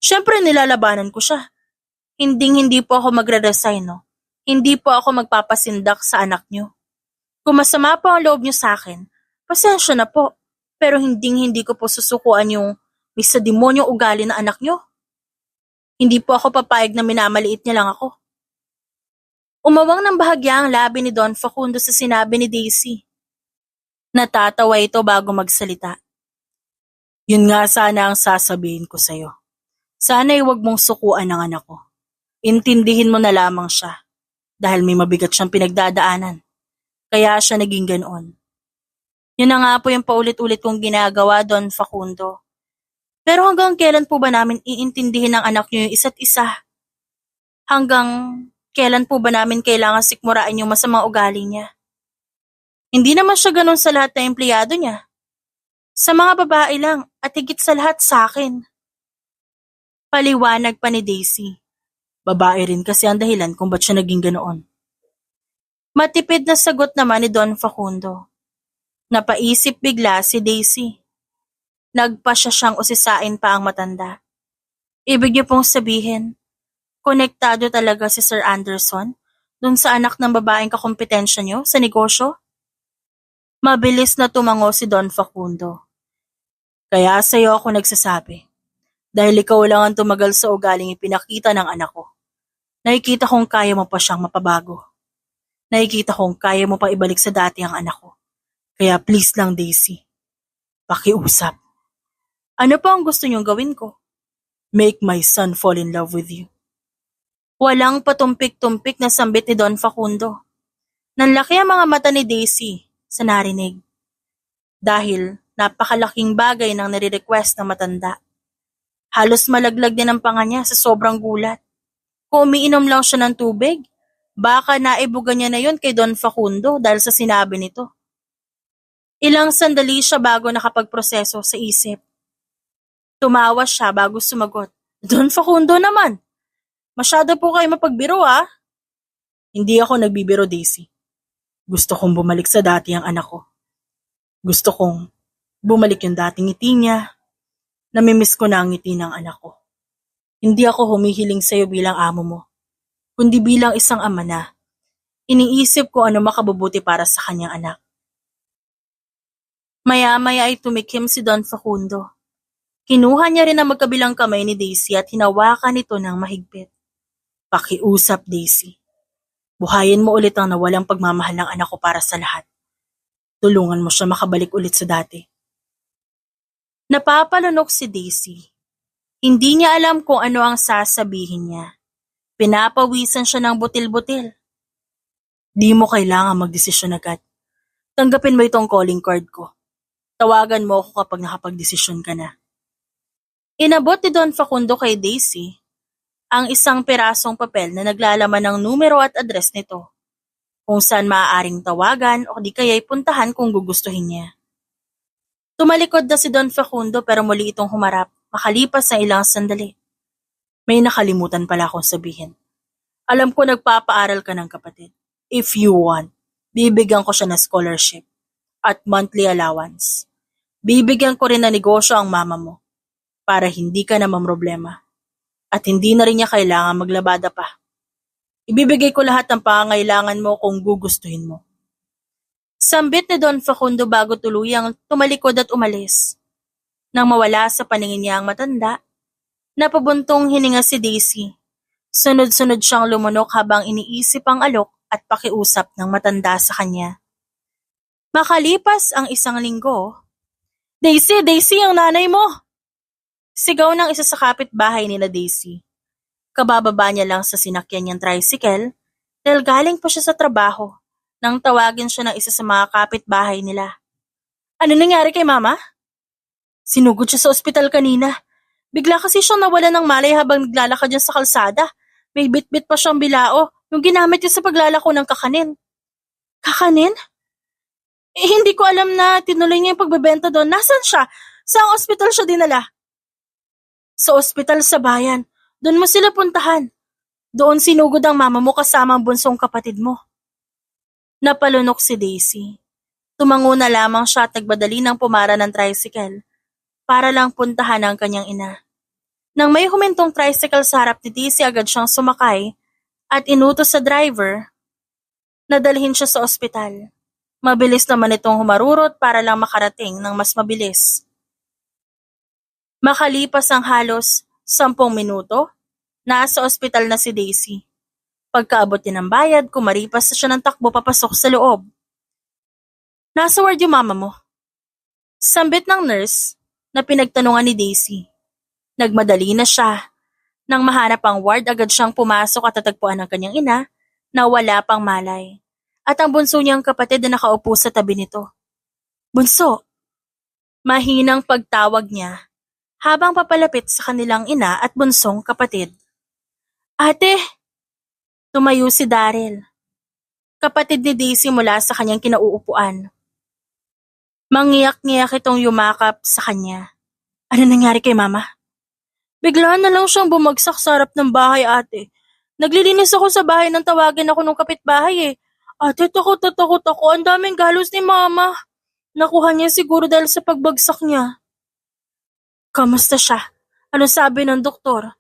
Siyempre nilalabanan ko siya. Hindi po ako magre-resign, no? Hindi po ako magpapasindak sa anak niyo. Kung masama po ang loob niyo sa akin, pasensya na po. Pero hindi ko po susukuan yung may sa demonyong ugali na anak niyo. Hindi po ako papayag na minamaliit niya lang ako. Umawang ng bahagya ang labi ni Don Facundo sa sinabi ni Daisy. Natatawa ito bago magsalita. Yun nga sana ang sasabihin ko sa'yo. Sana'y huwag mong sukuan ang anak ko. Intindihin mo na lamang siya. Dahil may mabigat siyang pinagdadaanan. Kaya siya naging ganoon. Yun na nga po yung paulit-ulit kong ginagawa, Don Facundo. Pero hanggang kailan po ba namin iintindihin ng anak niyo yung isa't isa? Hanggang kailan po ba namin kailangan sikmuraan yung masamang ugali niya? Hindi naman siya ganun sa lahat na empleyado niya. Sa mga babae lang at higit sa lahat sa akin. Paliwanag pa ni Daisy. Babae rin kasi ang dahilan kung ba't siya naging ganoon. Matipid na sagot naman ni Don Facundo. Napaisip bigla si Daisy. Nagpa siyang usisain pa ang matanda. Ibig niyo pong sabihin, konektado talaga si Sir Anderson dun sa anak ng babaeng kakompetensya niyo sa negosyo? Mabilis na tumango si Don Facundo. Kaya sa'yo ako nagsasabi. Dahil ikaw lang ang tumagal sa ugaling ipinakita ng anak ko. Nakikita kong kaya mo pa siyang mapabago. Nakikita kong kaya mo pa ibalik sa dati ang anak ko. Kaya please lang Daisy, pakiusap. Ano pa ang gusto niyong gawin ko? Make my son fall in love with you. Walang patumpik-tumpik na sambit ni Don Facundo. Nanlaki ang mga mata ni Daisy sa narinig. Dahil napakalaking bagay ng nire-request ng matanda. Halos malaglag din ang panga niya sa sobrang gulat. Kung umiinom lang siya ng tubig, baka naibugan niya na yun kay Don Facundo dahil sa sinabi nito. Ilang sandali siya bago nakapagproseso sa isip. Tumawa siya bago sumagot. Don Facundo naman! Masyado po kayo mapagbiro Hindi ako nagbibiro, Daisy. Gusto kong bumalik sa dati ang anak ko. Gusto kong bumalik yung dating ngiti niya. Namimiss ko na ang ngiti ng anak ko. Hindi ako humihiling sa'yo bilang amo mo, kundi bilang isang ama na iniisip ko ano makabubuti para sa kanyang anak. Maya-maya ay tumikim si Don Facundo. Kinuha niya rin ang magkabilang kamay ni Daisy at hinawakan ito ng mahigpit. Pakiusap, Daisy. Buhayin mo ulit ang nawalang pagmamahal ng anak ko para sa lahat. Tulungan mo siya makabalik ulit sa dati. Napapalunok si Daisy. Hindi niya alam kung ano ang sasabihin niya. Pinapawisan siya ng butil-butil. Di mo kailangan magdesisyon agad. Tanggapin mo itong calling card ko. Tawagan mo ako kapag nakapagdesisyon ka na. Inabot ni Don Facundo kay Daisy ang isang pirasong papel na naglalaman ng numero at address nito, kung saan maaaring tawagan o di kaya'y puntahan kung gugustuhin niya. Tumalikod na si Don Facundo pero muli itong humarap makalipas na ilang sandali. May nakalimutan pala akong sabihin. Alam ko nagpapaaral ka ng kapatid. If you want, bibigyan ko siya ng scholarship at monthly allowance. Bibigyan ko rin na negosyo ang mama mo para hindi ka na mamroblema at hindi na rin niya kailangan maglabada pa. Ibibigay ko lahat ng pangangailangan mo kung gugustuhin mo. Sambit ni Don Facundo bago tuluyang tumalikod at umalis. Nang mawala sa paningin niya ang matanda, napabuntong hininga si Daisy. Sunod-sunod siyang lumunok habang iniisip ang alok at pakiusap ng matanda sa kanya. Makalipas ang isang linggo, Daisy, ang nanay mo! Sigaw ng isa sa kapitbahay nila Daisy. Kabababa niya lang sa sinakyan niyang tricycle dahil galing pa siya sa trabaho nang tawagin siya ng isa sa mga kapitbahay nila. Ano nangyari kay mama? Sinugod siya sa ospital kanina. Bigla kasi siyang nawala ng malay habang naglalakad niya sa kalsada. May bit-bit pa siyang bilao. Yung ginamit niya sa paglalako ng kakanin. Kakanin? Hindi ko alam na tinuloy niya yung pagbebenta doon. Nasaan siya? Saang ospital siya dinala? Sa ospital sa bayan. Doon mo sila puntahan. Doon sinugod ang mama mo kasama ang bunsong kapatid mo. Napalunok si Daisy. Tumango na lamang siya at nagbadali ng pumara ng tricycle para lang puntahan ang kanyang ina. Nang may humintong tricycle sa harap ni Daisy, agad siyang sumakay at inutos sa driver na dalhin siya sa ospital. Mabilis naman itong humarurot para lang makarating ng mas mabilis. Makalipas ang halos 10 minuto, nasa ospital na si Daisy. Pagkaabot niya ng bayad, kumaripas na siya ng takbo papasok sa loob. Nasa ward yung mama mo. Sambit ng nurse na pinagtanungan ni Daisy. Nagmadali na siya. Nang mahanap ang ward, agad siyang pumasok at tatagpuan ng kanyang ina na wala pang malay. At ang bunso niyang kapatid na nakaupo sa tabi nito. Bunso! Mahinang pagtawag niya habang papalapit sa kanilang ina at bunsong kapatid. Ate! Tumayo si Daryl. Kapatid ni Daisy mula sa kanyang kinauupuan. Mangiyak-ngiyak itong yumakap sa kanya. Ano nangyari kay mama? Bigla na lang siyang bumagsak sa harap ng bahay, ate. Naglilinis ako sa bahay nang tawagin ako ng kapitbahay eh. Ate, takot na takot ako. Ang daming galos ni mama. Nakuha niya siguro dahil sa pagbagsak niya. Kamusta siya? Ano sabi ng doktor?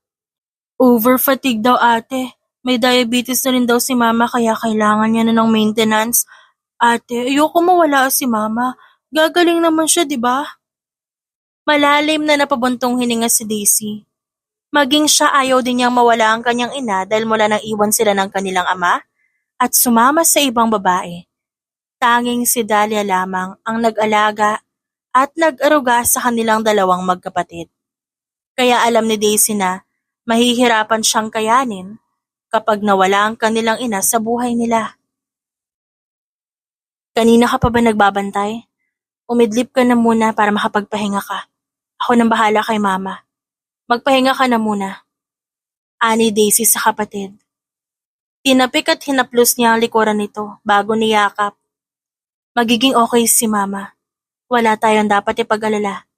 Overfatigue daw, ate. May diabetes na rin daw si mama kaya kailangan niya na ng maintenance. Ate, ayoko mawala si mama. Gagaling naman siya, di ba? Malalim na napabuntong hininga si Daisy. Maging siya ayaw din niyang mawala ang kanyang ina dahil mula nang iwan sila ng kanilang ama at sumama sa ibang babae. Tanging si Dahlia lamang ang nag-alaga at nag-aruga sa kanilang dalawang magkapatid. Kaya alam ni Daisy na mahihirapan siyang kayanin kapag nawala ang kanilang ina sa buhay nila. Kanina ka pa ba nagbabantay? Umidlip ka na muna para makapagpahinga ka. Ako nang bahala kay mama. Magpahinga ka na muna. Ani Daisy sa kapatid. Tinapik at hinaplos niya ang likuran nito bago niyakap. Magiging okay si mama. Wala tayong dapat ipag-alala.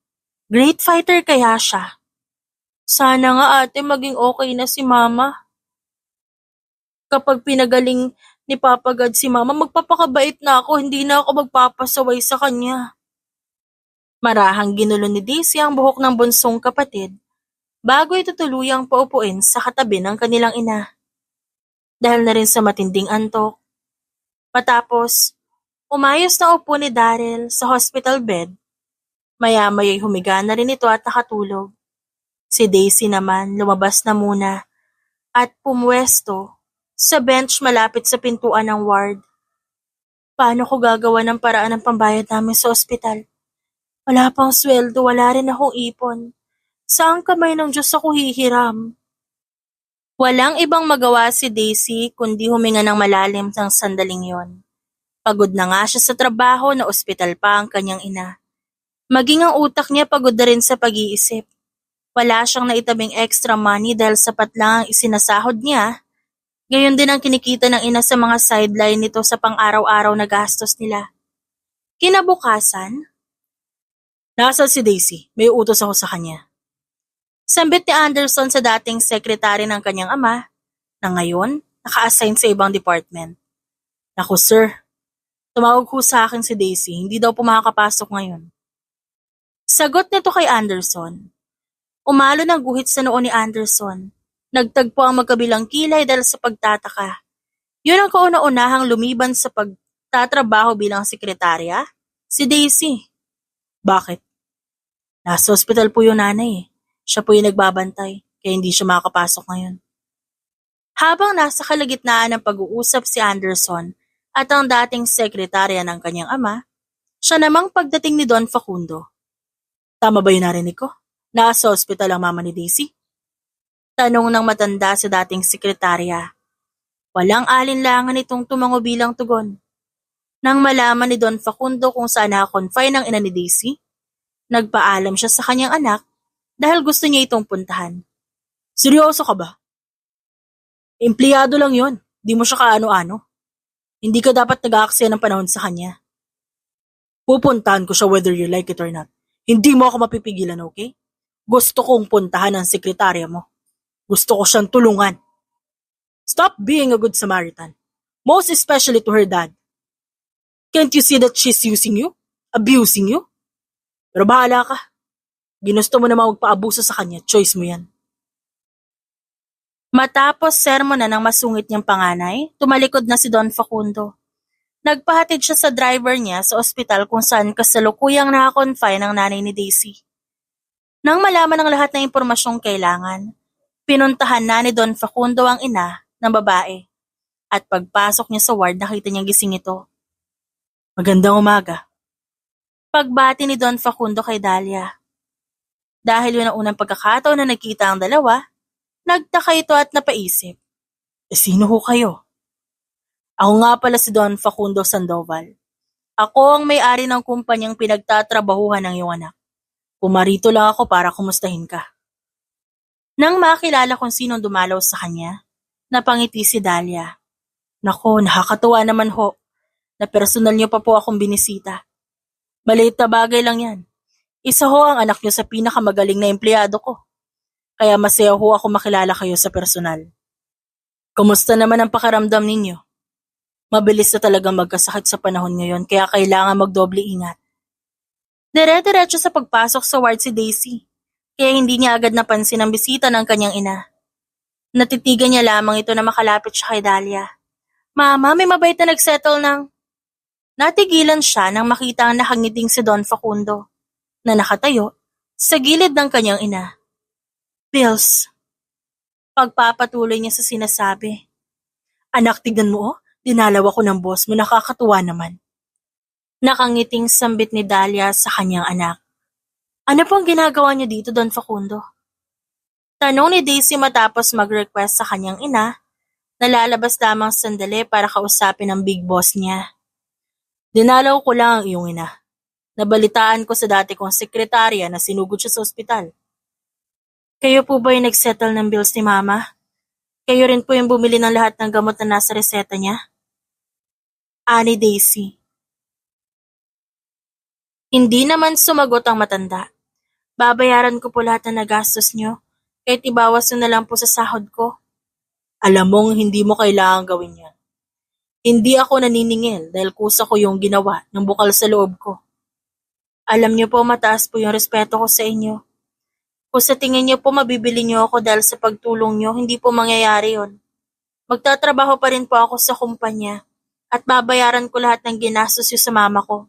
Great fighter kaya siya. Sana nga ate maging okay na si mama. Kapag pinagaling ni Papa God si mama, magpapakabait na ako, hindi na ako magpapasaway sa kanya. Marahang ginulo ni Daisy ang buhok ng bunsong kapatid bago ito tuluyang paupuin sa katabi ng kanilang ina. Dahil na rin sa matinding antok. Matapos, umayos na upo ni Daryl sa hospital bed, maya-maya'y humiga na rin ito at nakatulog. Si Daisy naman lumabas na muna at pumwesto sa bench malapit sa pintuan ng ward. Paano ko gagawa ng paraan ng pambayad namin sa ospital? Wala pang sweldo, wala rin akong ipon. Saan kamay ng Diyos ako hihiram? Walang ibang magawa si Daisy kundi huminga ng malalim ng sandaling yon. Pagod na nga siya sa trabaho na ospital pa ang kanyang ina. Maging ang utak niya pagod na rin sa pag-iisip. Wala siyang naitabing extra money dahil sapat lang ang isinasahod niya. Gayon din ang kinikita ng ina sa mga sideline nito sa pang-araw-araw na gastos nila. Kinabukasan, nasaan si Daisy? May utos ako sa kanya. Sambit ni Anderson sa dating sekretary ng kanyang ama na ngayon naka-assign sa ibang department. Naku sir, tumawag ho sa akin si Daisy, hindi daw po makakapasok ngayon. Sagot nito kay Anderson. Umalo ng guhit sa noo ni Anderson. Nagtagpo ang magkabilang kilay dahil sa pagtataka. Yun ang kauna-unahang lumiban sa pagtatrabaho bilang sekretarya, si Daisy. Bakit? Nasa ospital po yung nanay eh. Siya po yung nagbabantay, kaya hindi siya makakapasok ngayon. Habang nasa kalagitnaan ng pag-uusap si Anderson at ang dating sekretarya ng kanyang ama, siya namang pagdating ni Don Facundo. Tama ba yung narinig ko? Nasa ospital ang mama ni Daisy? Tanong ng matanda sa dating sekretarya. Walang alinlangan itong tumango bilang tugon. Nang malaman ni Don Facundo kung saan nakakonfine ang ina ni Daisy, nagpaalam siya sa kanyang anak dahil gusto niya itong puntahan. Seryoso ka ba? Empleyado lang yon. Di mo siya kaano-ano. Hindi ka dapat nag-aaksaya ng panahon sa kanya. Pupuntahan ko siya whether you like it or not. Hindi mo ako mapipigilan, okay? Gusto kong puntahan ang sekretarya mo. Gusto ko siyang tulungan. Stop being a good Samaritan. Most especially to her dad. Can't you see that she's using you? Abusing you? Pero bahala ka. Ginusto mo naman magpaabuso sa kanya, choice mo yan. Matapos sermonan ng masungit niyang panganay, tumalikod na si Don Facundo. Nagpahatid siya sa driver niya sa ospital kung saan kasalukuyang nakakonfine ang nanay ni Daisy. Nang malaman ang lahat ng impormasyong kailangan, pinuntahan na ni Don Facundo ang ina ng babae. At pagpasok niya sa ward, nakita niyang gising ito. Magandang umaga. Pagbati ni Don Facundo kay Dahlia. Dahil yun ang unang pagkakataon na nagkita ang dalawa, nagtaka ito at napaisip. Sino ho kayo? Ako nga pala si Don Facundo Sandoval. Ako ang may-ari ng kumpanyang pinagtatrabahuhan ng iyong anak. Pumarito lang ako para kumustahin ka. Nang makilala kung sinong dumalaw sa kanya, napangiti si Dahlia. Nako, nakakatuwa naman ho, na personal niyo pa po akong binisita. Maliit na bagay lang yan. Isa ho ang anak niyo sa pinakamagaling na empleyado ko. Kaya masaya ho ako makilala kayo sa personal. Kumusta naman ang pakiramdam ninyo? Mabilis na talagang magkasakit sa panahon ngayon kaya kailangan magdoble ingat. Dire-diretso sa pagpasok sa ward si Daisy, kaya hindi niya agad napansin ang bisita ng kanyang ina. Natitigan niya lamang ito na makalapit siya kay Dahlia. Mama, may mabait na nagsettle ng... Natigilan siya nang makita ang nakangiting si Don Facundo, na nakatayo sa gilid ng kanyang ina. Bills. Pagpapatuloy niya sa sinasabi. Anak, tignan mo oh. Dinalaw ako ng boss mo, nakakatuwa naman. Nakangiting sambit ni Dahlia sa kanyang anak. Ano pong ginagawa niyo dito, Don Facundo? Tanong ni Daisy matapos mag-request sa kanyang ina na lalabas lamang sandali para kausapin ang big boss niya. Dinalaw ko lang ang iyong ina. Nabalitaan ko sa dati kong sekretarya na sinugod siya sa ospital. Kayo po ba yung nag-settle ng bills ni Mama? Kayo rin po yung bumili ng lahat ng gamot na nasa reseta niya? Ani Daisy. Hindi naman sumagot ang matanda. Babayaran ko po lahat ng nagastos niyo, kahit ibawas na lang po sa sahod ko. Alam mong hindi mo kailangan gawin yan. Hindi ako naniningil dahil kusa ko yung ginawa ng bukal sa loob ko. Alam niyo po mataas po yung respeto ko sa inyo. Kung sa tingin niyo po mabibili niyo ako dahil sa pagtulong niyo, hindi po mangyayari yon. Magtatrabaho pa rin po ako sa kumpanya at babayaran ko lahat ng ginastos niyo sa mama ko.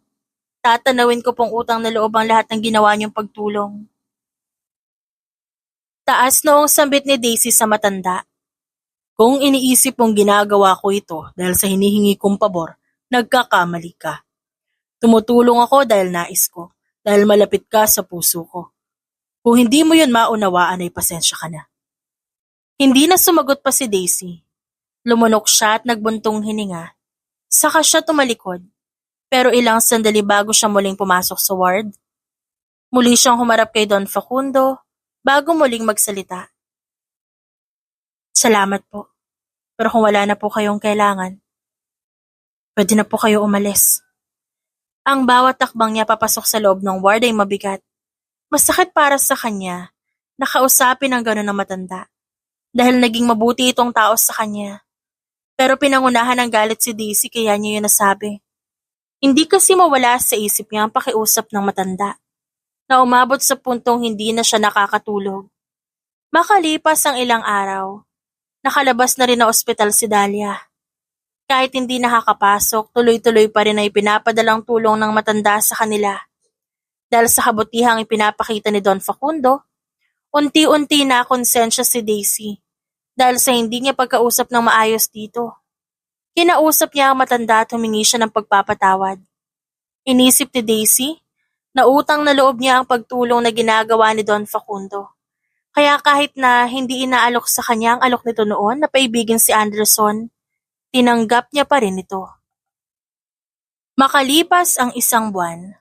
Tatanawin ko pong utang na loob ang lahat ng ginawa niyong pagtulong. Taas noong sambit ni Daisy sa matanda. Kung iniisip mong ginagawa ko ito dahil sa hinihingi kong pabor, nagkakamali ka. Tumutulong ako dahil nais ko, dahil malapit ka sa puso ko. Kung hindi mo yun maunawaan ay pasensya ka na. Hindi na sumagot pa si Daisy. Lumunok siya at nagbuntong hininga. Saka siya tumalikod. Pero ilang sandali bago siya muling pumasok sa ward. Muli siyang humarap kay Don Facundo bago muling magsalita. Salamat po. Pero kung wala na po kayong kailangan, pwede na po kayo umalis. Ang bawat takbang niya papasok sa loob ng ward ay mabigat. Masakit para sa kanya na kausapin ang gano'n ng matanda. Dahil naging mabuti itong tao sa kanya. Pero pinangunahan ng galit si Daisy kaya niya yun nasabi. Hindi kasi mawala sa isip niya ang pakiusap ng matanda, na umabot sa puntong hindi na siya nakakatulog. Makalipas ang ilang araw, nakalabas na rin na ospital si Dahlia. Kahit hindi nakakapasok, tuloy-tuloy pa rin ay pinapadalang tulong ng matanda sa kanila. Dahil sa kabutihang ipinapakita ni Don Facundo, unti-unti na konsensya si Daisy dahil sa hindi niya pagkausap ng maayos dito. Kinausap niya ang matanda at humingi siya ng pagpapatawad. Inisip ni Daisy na utang na loob niya ang pagtulong na ginagawa ni Don Facundo. Kaya kahit na hindi inaalok sa kanya ang alok nito noon na paibigin si Anderson, tinanggap niya pa rin ito. Makalipas ang isang buwan.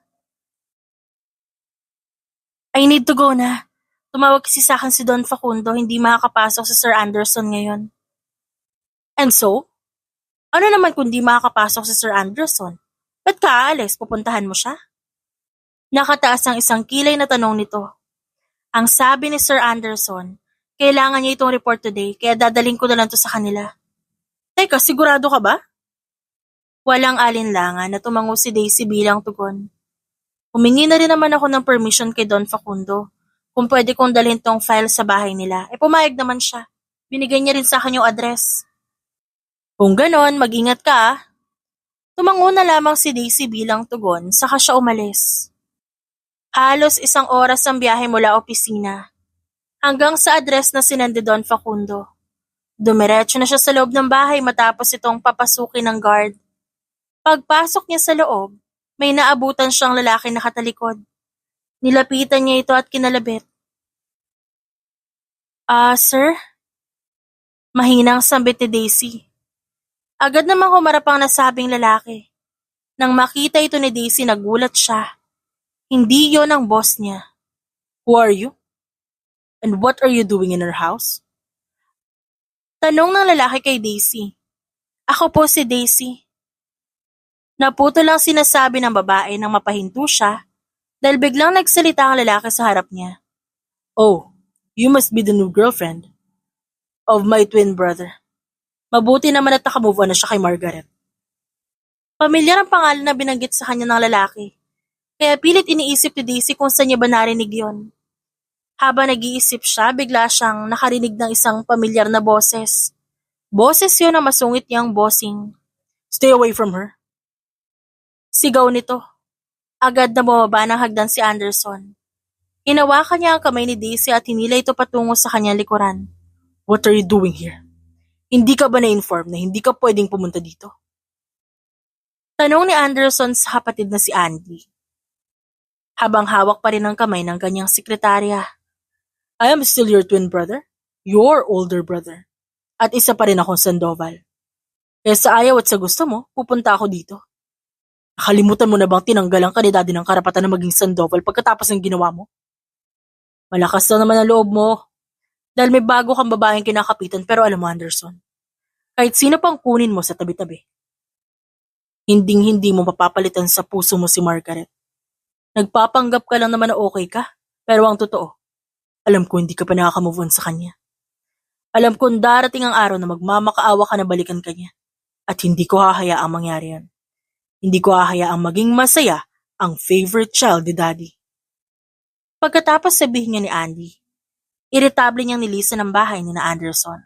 I need to go na. Tumawag kasi sa akin si Don Facundo, hindi makakapasok sa Sir Anderson ngayon. And so, Ano naman kung di makakapasok si Sir Anderson? Ba't ka aalis? Pupuntahan mo siya? Nakataas ang isang kilay na tanong nito. Ang sabi ni Sir Anderson, kailangan niya itong report today kaya dadaling ko na lang to sa kanila. Teka, sigurado ka ba? Walang alinlangan na tumango si Daisy bilang tugon. Humingi na rin naman ako ng permission kay Don Facundo kung pwede kong dalhin tong file sa bahay nila. Pumayag naman siya. Binigay niya rin sa akin yung address. Kung ganon, mag-ingat ka ah. Tumango na lamang si Daisy bilang tugon, saka siya umalis. Halos 1 oras ang biyahe mula opisina, hanggang sa address na sinandi Don Facundo. Dumiretso na siya sa loob ng bahay matapos itong papasukin ng guard. Pagpasok niya sa loob, may naabutan siyang lalaki nakatalikod. Nilapitan niya ito at kinalabit. Sir? Mahinang sambit ni Daisy. Agad namang humarap ang nasabing lalaki. Nang makita ito ni Daisy, nagulat siya. Hindi yon ang boss niya. Who are you? And what are you doing in her house? Tanong ng lalaki kay Daisy. Ako po si Daisy. Naputo lang sinasabi ng babae nang mapahinto siya dahil biglang nagsalita ang lalaki sa harap niya. Oh, you must be the new girlfriend of my twin brother. Mabuti naman at nakamove on na siya kay Margaret. Pamilyar ang pangalan na binanggit sa kanya ng lalaki, kaya pilit iniisip ni Daisy kung saan niya ba narinig yon. Habang nag-iisip siya, bigla siyang nakarinig ng isang pamilyar na boses. Boses yon na masungit niyang bossing. Stay away from her. Sigaw nito. Agad na bumaba ng hagdan si Anderson. Hinawakan niya ang kamay ni Daisy at hinila ito patungo sa kanyang likuran. What are you doing here? Hindi ka ba na-inform na hindi ka pwedeng pumunta dito? Tanong ni Anderson sa kapatid na si Andy. Habang hawak pa rin ang kamay ng kanyang sekretarya. I am still your twin brother, your older brother, at isa pa rin akong Sandoval. Kaya sa ayaw at sa gusto mo, pupunta ako dito. Nakalimutan mo na bang tinanggalan ka ni daddy ng karapatan na maging Sandoval pagkatapos ng ginawa mo? Malakas na naman ang loob mo. Dahil may bago kang babaeng kinakapitan pero alam mo Anderson, kahit sino pang kunin mo sa tabi-tabi, hinding-hindi mo mapapalitan sa puso mo si Margaret. Nagpapanggap ka lang naman na okay ka, pero ang totoo, alam ko hindi ka pa nakaka-move on sa kanya. Alam kong darating ang araw na magmamakaawa ka na balikan kanya at hindi ko hahayaang mangyari yan. Hindi ko hahayaang maging masaya ang favorite child ni Daddy. Pagkatapos sabihin niya ni Andy, iritable niyang nilisan ang bahay ni na Anderson.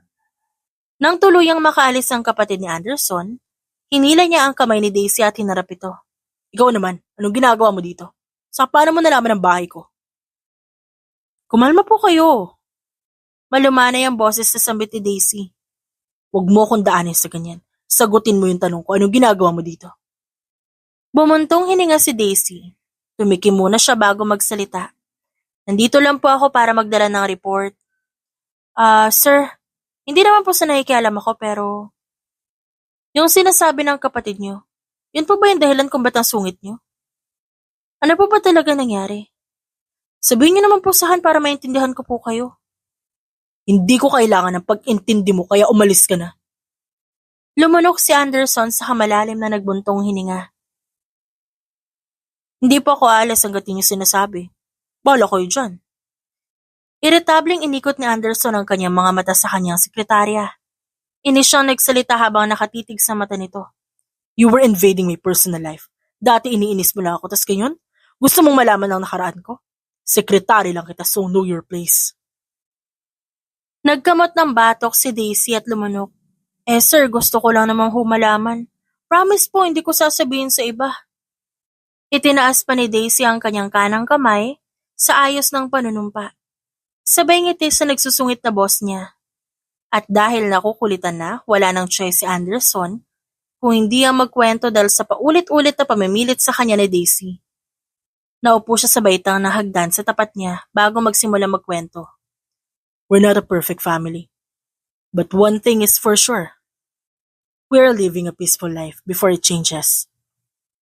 Nang tuluyang makaalis ang kapatid ni Anderson, hinila niya ang kamay ni Daisy at hinarap ito. Ikaw naman, anong ginagawa mo dito? Sa paano mo nalaman ang bahay ko? Kumalma po kayo. Malumanay ang boses sa sambit ni Daisy. Huwag mo akong daanin sa ganyan. Sagutin mo yung tanong ko, anong ginagawa mo dito? Bumuntong hininga si Daisy. Tumikim muna siya bago magsalita. Nandito lang po ako para magdala ng report. Sir, hindi naman po sa nakikialam ako pero... Yung sinasabi ng kapatid niyo, yun po ba yung dahilan kung ba't ang sungit niyo? Ano po ba talaga nangyari? Sabihin niyo naman po saan para maintindihan ko po kayo. Hindi ko kailangan ng pag-intindi mo kaya umalis ka na. Lumunok si Anderson sa kamalalim na nagbuntong hininga. Hindi po ako alas hanggat niyo sinasabi. Bala kayo dyan. Iritabling inikot ni Anderson ang kanyang mga mata sa kanyang sekretarya. Inis siyang nagsalita habang nakatitig sa mata nito. You were invading my personal life. Dati iniinis mo lang ako, tas ngayon, gusto mong malaman ang nakaraan ko? Sekretary lang kita, so know your place. Nagkamot ng batok si Daisy at lumunok. Sir, gusto ko lang namang humalaman. Promise po, hindi ko sasabihin sa iba. Itinaas pa ni Daisy ang kanyang kanang kamay sa ayos ng panunumpa. Sabay ngiti sa nagsusungit na boss niya. At dahil nakukulitan na, wala nang choice si Anderson kung hindi ang magkwento dahil sa paulit-ulit na pamimilit sa kanya ni Daisy. Naupo siya sa baitang na hagdan sa tapat niya bago magsimula magkwento. We're not a perfect family. But one thing is for sure. We're living a peaceful life before it changes.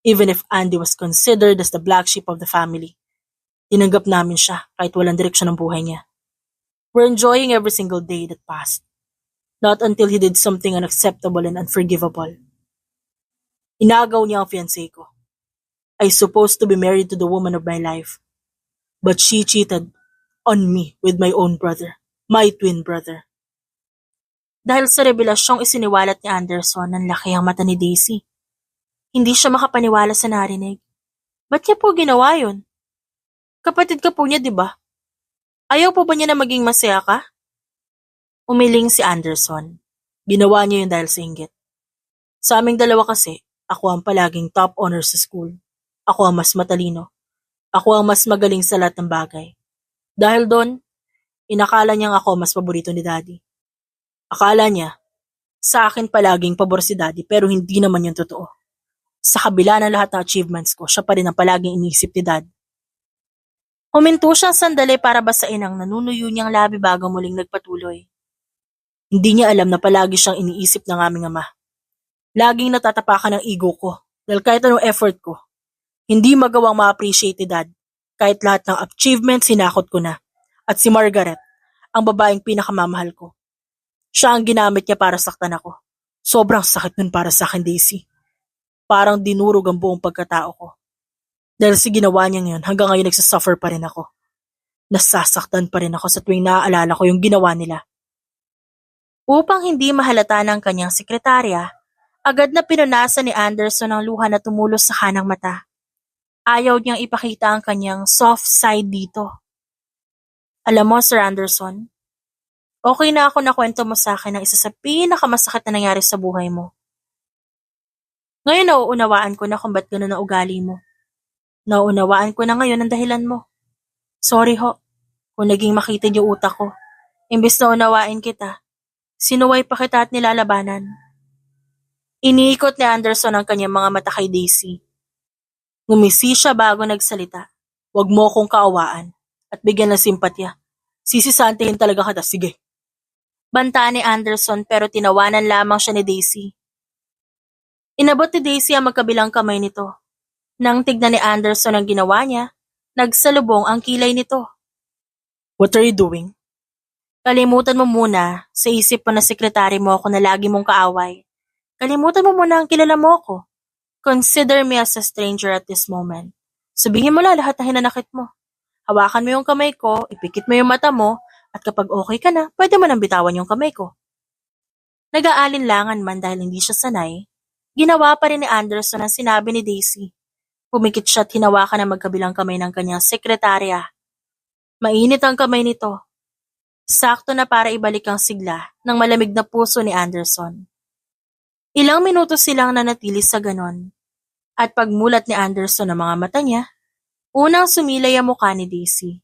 Even if Andy was considered as the black sheep of the family, tinanggap namin siya kahit walang direksyon ng buhay niya. We're enjoying every single day that passed. Not until he did something unacceptable and unforgivable. Inagaw niya ang fiancé ko. I supposed to be married to the woman of my life. But she cheated on me with my own brother, my twin brother. Dahil sa revelasyong isiniwalat ni Anderson, ang laki ang mata ni Daisy. Hindi siya makapaniwala sa narinig. Ba't niya po ginawa yun? Kapatid ka po niya, di ba? Ayaw po ba niya na maging masaya ka? Umiling si Anderson. Ginawa niya yun dahil sa inggit. Sa aming dalawa kasi, ako ang palaging top honor sa school. Ako ang mas matalino. Ako ang mas magaling sa lahat ng bagay. Dahil doon, inakala niyang ako mas paborito ni Daddy. Akala niya, sa akin palaging pabor si Daddy pero hindi naman yun totoo. Sa kabila ng lahat ng achievements ko, siya pa rin ang palaging iniisip ni Dad. Huminto siyang sandali para basain ang nanunuyo niyang labi bago muling nagpatuloy. Hindi niya alam na palagi siyang iniisip ng aming ama. Laging natatapakan ng ego ko dahil kahit anong effort ko, hindi magawang ma-appreciate ni Dad kahit lahat ng achievements sinakot ko na. At si Margaret, ang babaeng pinakamamahal ko. Siya ang ginamit niya para saktan ako. Sobrang sakit nun para sa akin, Daisy. Parang dinurog ang buong pagkatao ko. Dahil sa ginawa niya ngayon, hanggang ngayon nagsasuffer pa rin ako. Nasasaktan pa rin ako sa tuwing naaalala ko yung ginawa nila. Upang hindi mahalata ng kanyang sekretarya, agad na pinunasan ni Anderson ang luha na tumulos sa kanang mata. Ayaw niyang ipakita ang kanyang soft side dito. Alam mo, Sir Anderson, okay na ako na kwento mo sa akin ang isa sa pinakamasakit na nangyari sa buhay mo. Ngayon nauunawaan ko na kung ba't gano'n ang ugali mo. Nauunawaan ko na ngayon ang dahilan mo. Sorry ho, kung naging makitid yung utak ko. Imbis na unawain kita, sinuway pa kita at nilalabanan. Iniikot ni Anderson ang kanyang mga mata kay Daisy. Ngumisi siya bago nagsalita. Huwag mo akong kaawaan at bigyan ng simpatya. Sisisantihin talaga kita, sige. Banta ni Anderson pero tinawanan lamang siya ni Daisy. Inabot ni Daisy ang magkabilang kamay nito. Nang tignan ni Anderson ang ginawa niya, nagsalubong ang kilay nito. What are you doing? Kalimutan mo muna sa isip mo na sekretary mo ako na lagi mong kaaway. Kalimutan mo muna ang kilala mo ako. Consider me as a stranger at this moment. Sabihin mo lang lahat na hinanakit mo. Hawakan mo yung kamay ko, ipikit mo yung mata mo, at kapag okay ka na, pwede mo nang bitawan yung kamay ko. Nag-aalinlangan man dahil hindi siya sanay, ginawa pa rin ni Anderson ang sinabi ni Daisy. Pumikit siya at hinawakan ang magkabilang kamay ng kanyang sekretarya. Mainit ang kamay nito. Sakto na para ibalik ang sigla ng malamig na puso ni Anderson. Ilang minuto silang nanatili sa ganon. At pagmulat ni Anderson ng mga mata niya, unang sumilay ang mukha ni Daisy.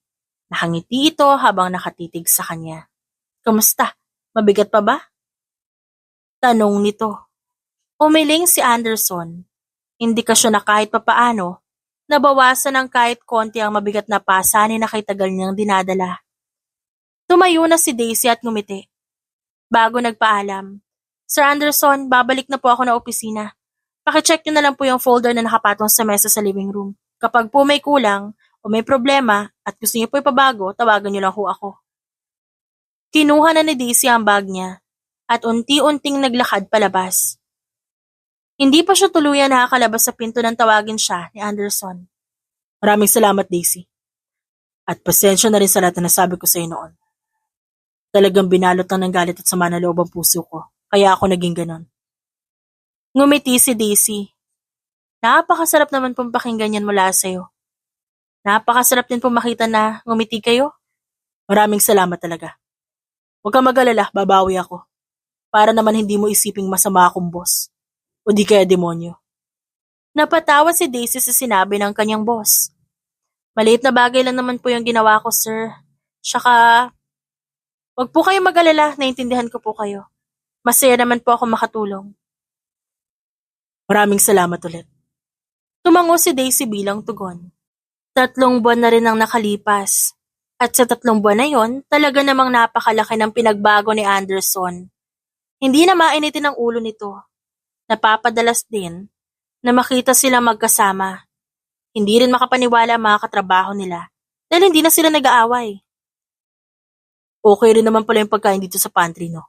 Nakangiti ito habang nakatitig sa kanya. Kamusta? Mabigat pa ba? Tanong nito. Umiling si Anderson. Indikasyon na kahit papaano, nabawasan ng kahit konti ang mabigat na pasanin na kay tagal niyang dinadala. Tumayo na si Daisy at ngumiti. Bago nagpaalam, Sir Anderson, babalik na po ako na opisina. Pakicheck niyo na lang po yung folder na nakapatong sa mesa sa living room. Kapag po may kulang o may problema at gusto niyo po ipabago, tawagan niyo lang ho ako. Kinuha na ni Daisy ang bag niya at unti-unting naglakad palabas. Hindi pa siya tuluyan nakakalabas sa pinto nang tawagin siya ni Anderson. Maraming salamat, Daisy. At pasensya na rin sa lahat na nasabi ko sa iyo noon. Talagang binalot ng galit at sama ng loob ang puso ko, kaya ako naging ganon. Ngumiti si Daisy. Napakasarap naman pong pakinggan yan mula sa'yo. Napakasarap din pong makita na ngumiti kayo. Maraming salamat talaga. Huwag kang mag-alala, babawi ako. Para naman hindi mo isiping masama akong boss. O di kaya demonyo. Napatawa si Daisy sa sinabi ng kanyang boss. Maliit na bagay lang naman po yung ginawa ko, sir. Tsaka, huwag po kayong mag-alala, naintindihan ko po kayo. Masaya naman po ako makatulong. Maraming salamat ulit. Tumango si Daisy bilang tugon. 3 buwan na rin ang nakalipas. At sa 3 buwan na yon, talaga namang napakalaki ng pinagbago ni Anderson. Hindi na mainitin ang ulo nito. Napapadalas din na makita sila magkasama. Hindi rin makapaniwala ang mga katrabaho nila dahil hindi na sila nag-aaway. Okay rin naman pala yung pagkain dito sa pantry, no?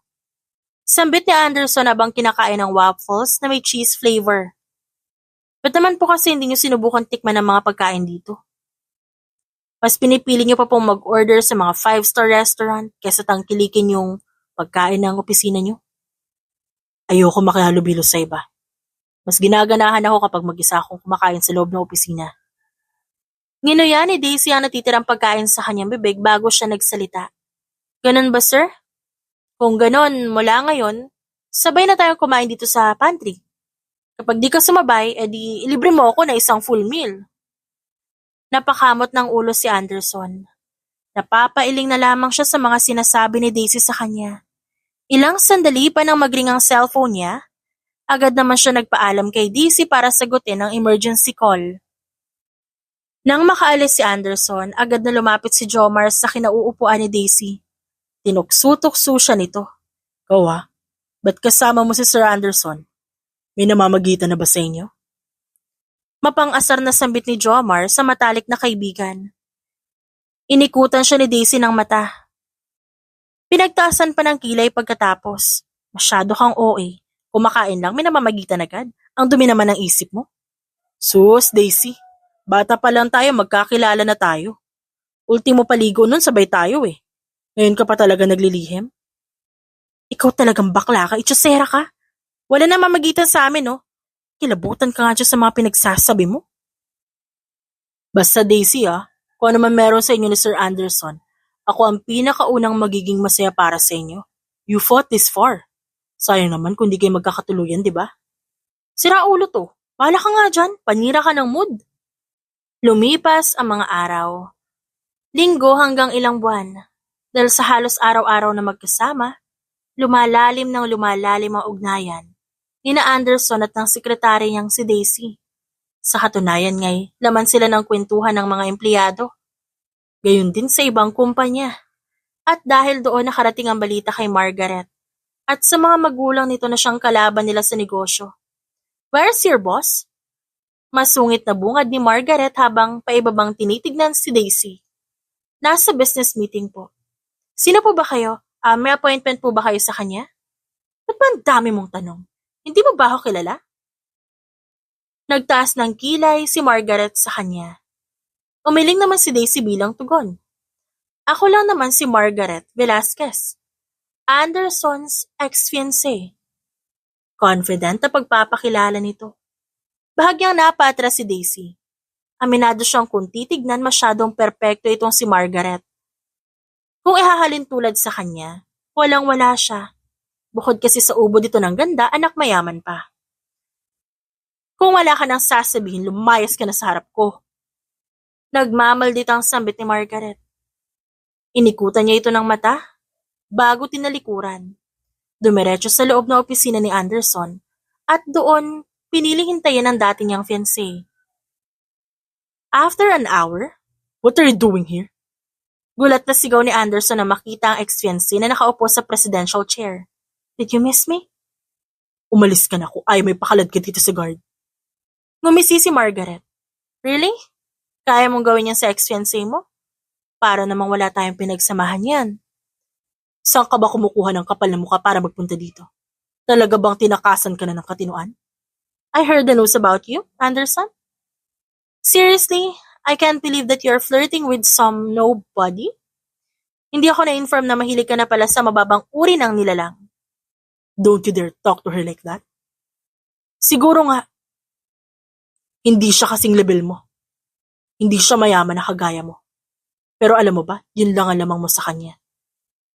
Sambit ni Anderson habang kinakain ng waffles na may cheese flavor. Ba't naman po kasi hindi nyo sinubukan tikman ng mga pagkain dito? Mas pinipili nyo pa pong mag-order sa mga 5-star restaurant kaysa tangkilikin yung pagkain ng opisina nyo? Ayoko makihalubilo sa iba. Mas ginaganahan ako kapag mag-isa akong kumakain sa loob ng opisina. Nginuya ni Daisy ang natitirang pagkain sa kanyang bibig bago siya nagsalita. Ganon ba, sir? Kung ganon, mula ngayon, sabay na tayong kumain dito sa pantry. Kapag di ka sumabay, edi ilibre mo ako na isang full meal. Napakamot ng ulo si Anderson. Napapailing na lamang siya sa mga sinasabi ni Daisy sa kanya. Ilang sandali pa nang magring ang cellphone niya, agad naman siya nagpaalam kay Daisy para sagutin ang emergency call. Nang makaalis si Anderson, agad na lumapit si Jomar sa kinauupuan ni Daisy. Tinukso-tukso siya nito. Ikaw ba't kasama mo si Sir Anderson? May namamagitan na ba sa inyo? Mapang-asar na sambit ni Jomar sa matalik na kaibigan. Inikutan siya ni Daisy ng mata. Pinagtaasan pa ng kilay pagkatapos. Masyado kang OA. Kumakain lang, may namamagitan agad. Ang dumi naman ng isip mo. Sus, Daisy. Bata pa lang tayo, magkakilala na tayo. Ultimo paligo nun, sabay tayo eh. Ngayon ka pa talaga naglilihim? Ikaw talagang bakla ka, itsasera ka. Wala na mamagitan sa amin, no? Kilabutan ka nga dyan sa mga pinagsasabi mo. Basta Daisy kung ano man meron sa inyo ni Sir Anderson, ako ang pinakaunang magiging masaya para sa inyo. You fought this far. Sayang naman kung di kayo magkakatuluyan, di ba? Sira ulo to. Bahala ka nga dyan, panira ka ng mood. Lumipas ang mga araw. Linggo hanggang ilang buwan. Dahil sa halos araw-araw na magkasama, lumalalim ang ugnayan nina Anderson at ng sekretary niyang si Daisy. Sa katunayan ngay, laman sila ng kwentuhan ng mga empleyado. Gayon din sa ibang kumpanya. At dahil doon nakarating ang balita kay Margaret at sa mga magulang nito na siyang kalaban nila sa negosyo. Where's your boss? Masungit na bungad ni Margaret habang paibabang tinitignan si Daisy. Nasa business meeting po. Sino po ba kayo? May appointment po ba kayo sa kanya? Ba't ba ang dami mong tanong? Hindi mo ba ako kilala? Nagtaas ng kilay si Margaret sa kanya. Umiling naman si Daisy bilang tugon. Ako lang naman si Margaret Velasquez, Anderson's ex-fiancé. Confident na pagpapakilala nito. Bahagyang napatras si Daisy. Aminado siyang kung titignan masyadong perpekto itong si Margaret. Kung ihahalin tulad sa kanya, walang-wala siya. Bukod kasi sa ubo dito ng ganda, anak mayaman pa. Kung wala ka nang sasabihin, lumayas ka na sa harap ko. Nagmamaldit ang sambit ni Margaret. Inikutan niya ito ng mata, bago tinalikuran. Dumiretso sa loob ng opisina ni Anderson, at doon piniling hintayin ang dati niyang fiancé. After an hour, what are you doing here? Gulat na sigaw ni Anderson na makita ang ex-fiancé na nakaupo sa presidential chair. Did you miss me? Umalis ka na kung ayaw may pakalad ka dito sa guard. Ngumisi si Margaret. Really? Kaya mong gawin yan sa ex-fiancé mo? Para namang wala tayong pinagsamahan yan. Saan ka ba kumukuha ng kapal na mukha para magpunta dito? Talaga bang tinakasan ka na ng katinuan? I heard the news about you, Anderson. Seriously, I can't believe that you're flirting with some nobody. Hindi ako na-inform na mahilig ka na pala sa mababang uri ng nilalang. Don't you dare talk to her like that. Siguro nga. Hindi siya kasing level mo. Hindi siya mayaman na kagaya mo. Pero alam mo ba, yun lang ang lamang mo sa kanya.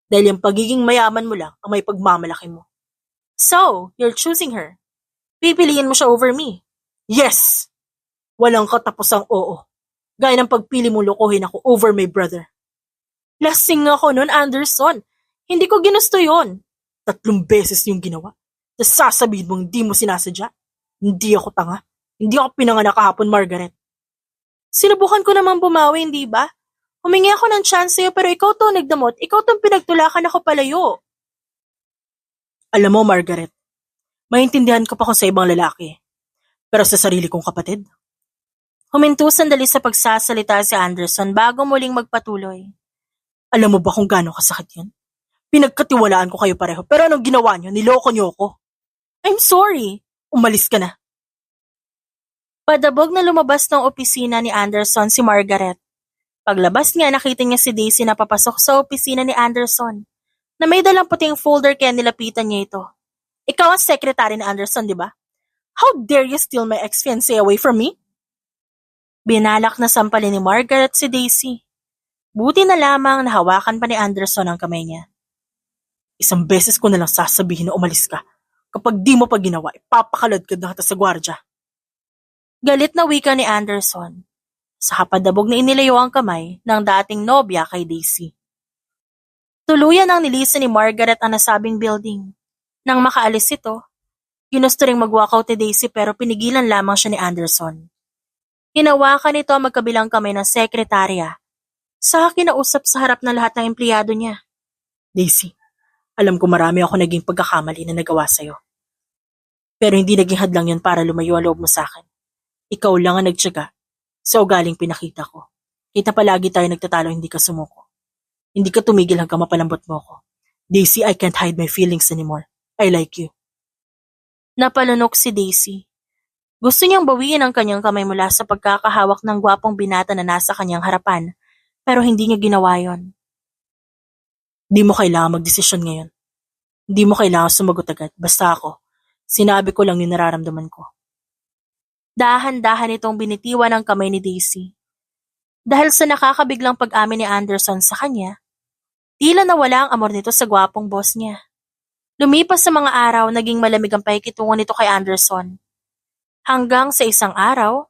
Dahil yung pagiging mayaman mo lang ang may pagmamalaki mo. So, you're choosing her. Pipiliin mo siya over me. Yes! Walang katapusang oo. Gaya ng pagpili mo lokohin ako over my brother. Lasing ako nun, Anderson. Hindi ko ginusto yon. 3 beses yung ginawa. Tapos sasabihin mo hindi mo sinasadya. Hindi ako tanga. Hindi ako pinanganak kahapon, Margaret. Sinubukan ko naman bumawi, hindi ba? Humingi ako ng chance sa'yo pero ikaw to nagdamot. Ikaw tong pinagtulakan ako palayo. Alam mo, Margaret, maintindihan ko pa kung sa ibang lalaki. Pero sa sarili kong kapatid. Huminto sandali sa pagsasalita si Anderson bago muling magpatuloy. Alam mo ba kung gaano kasakit yun? Pinagkatiwalaan ko kayo pareho, pero anong ginawa niyo? Niloko niyo ako. I'm sorry. Umalis ka na. Padabog na lumabas ng opisina ni Anderson si Margaret. Paglabas niya, nakita niya si Daisy na papasok sa opisina ni Anderson, na may dalang puting folder kaya nilapitan niya ito. Ikaw ang secretary ni Anderson, di ba? How dare you steal my ex-fiancé away from me? Binalak na sampalin ni Margaret si Daisy. Buti na lamang nahawakan pa ni Anderson ang kamay niya. Isang beses ko na lang sasabihin na umalis ka. Kapag di mo pa ginawa, ipapakalad ka na kita sa gwardya. Galit na wika ni Anderson. Sa kapadabog na inilayo ang kamay ng dating nobya kay Daisy. Tuluyan ang nilisan ni Margaret ang nasabing building. Nang makaalis ito, ginusto ring mag-walkout ni Daisy pero pinigilan lamang siya ni Anderson. Hinawakan nito ang magkabilang kamay ng sekretarya. Saka kinausap sa harap ng lahat ng empleyado niya. Daisy, alam ko marami ako naging pagkakamali na nagawa sa'yo. Pero hindi naging hadlang yun para lumayo ang loob mo sa akin. Ikaw lang ang nagtiyaga sa ugaling pinakita ko. Kita palagi tayo nagtatalo, hindi ka sumuko. Hindi ka tumigil hanggang mapalambot mo ko. Daisy, I can't hide my feelings anymore. I like you. Napalunok si Daisy. Gusto niyang bawiin ang kanyang kamay mula sa pagkakahawak ng gwapong binata na nasa kanyang harapan, pero hindi niya ginawa yon. Di mo kailangan magdesisyon ngayon. Hindi mo kailangan sumagot agad. Basta ako, sinabi ko lang yung nararamdaman ko. Dahan-dahan itong binitiwan ang kamay ni Daisy. Dahil sa nakakabiglang pag-amin ni Anderson sa kanya, tila nawala ang amor nito sa gwapong boss niya. Lumipas sa mga araw, naging malamig ang pakikitungo nito kay Anderson. Hanggang sa isang araw,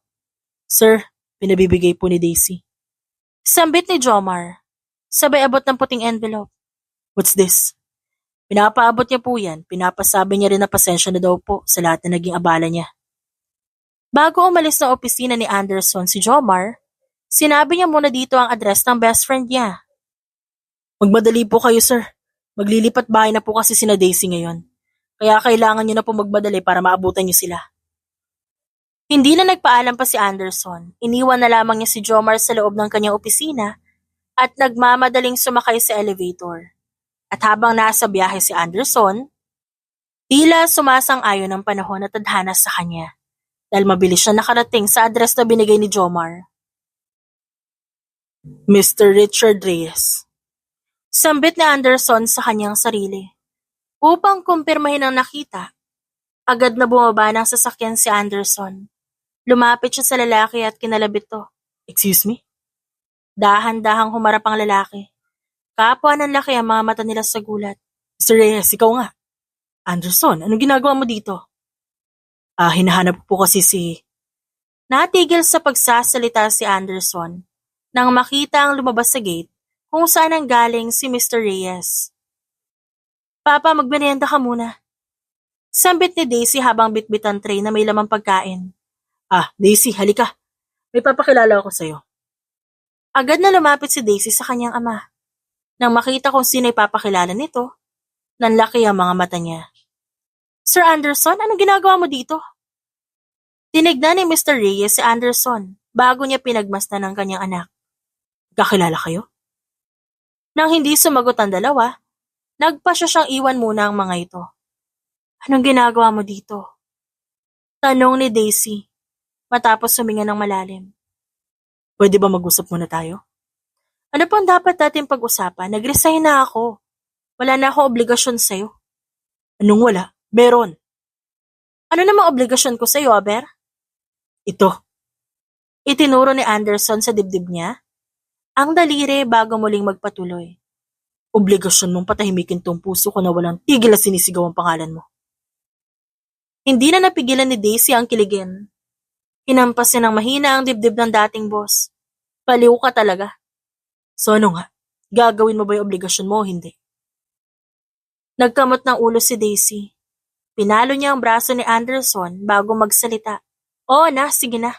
Sir, pinabibigay po ni Daisy. sambit ni Jomar, sabay abot ng puting envelope. What's this? Pinapaabot niya po yan. Pinapasabi niya rin na pasensya na daw po sa lahat na naging abala niya. Bago umalis ng opisina ni Anderson si Jomar, sinabi niya muna dito ang address ng best friend niya. Magmadali po kayo, sir. Maglilipat bahay na po kasi sina Daisy ngayon. Kaya kailangan niyo na po magmadali para maabutan niyo sila. Hindi na nagpaalam pa si Anderson. Iniwan na lamang niya si Jomar sa loob ng kanyang opisina at nagmamadaling sumakay sa elevator. At habang nasa biyahe si Anderson, tila sumasang-ayon ang panahon at tadhana sa kanya dahil mabilis siya nakarating sa address na binigay ni Jomar. Mr. Richard Reyes. Sambit ni Anderson sa kanyang sarili. Upang kumpirmahin ang nakita, agad na bumaba ng sasakyan si Anderson. Lumapit siya sa lalaki at kinalabit to. Excuse me? Dahan-dahang humarap ang lalaki. Kapwa ng laki ang mga mata nila sa gulat. Mr. Reyes, ikaw nga. Anderson, anong ginagawa mo dito? Hinahanap po kasi si... Natigil sa pagsasalita si Anderson nang makita ang lumabas sa gate kung saan ang galing si Mr. Reyes. Papa, magmerienda ka muna. Sambit ni Daisy habang bitbit ang tray na may lamang pagkain. Daisy, halika. May papakilala ako sa'yo. Agad na lumapit si Daisy sa kanyang ama. Nang makita kung sino ipapakilala nito, nanlaki ang mga mata niya. Sir Anderson, anong ginagawa mo dito? Tinignan ni Mr. Reyes si Anderson bago niya pinagmasdan ng kanyang anak. Kakilala kayo? Nang hindi sumagot ang dalawa, nagpasya siyang iwan muna ang mga ito. Anong ginagawa mo dito? Tanong ni Daisy matapos huminga ng malalim. Pwede ba mag-usap muna tayo? Ano pang dapat natin pag-usapan? Nag-resign na ako. Wala na akong obligasyon sa'yo. Anong wala? Meron. Ano namang obligasyon ko sa'yo, Aber? Ito. Itinuro ni Anderson sa dibdib niya ang daliri bago muling magpatuloy. Obligasyon mong patahimikin tong puso ko na walang tigil na sinisigaw ang pangalan mo. Hindi na napigilan ni Daisy ang kiligin. Hinampas niya ng mahina ang dibdib ng dating boss. Paliw ka talaga. So ano nga? Gagawin mo ba yung obligasyon mo o hindi? Nagkamot ng ulo si Daisy. Pinalo niya ang braso ni Anderson bago magsalita. Oo na, sige na.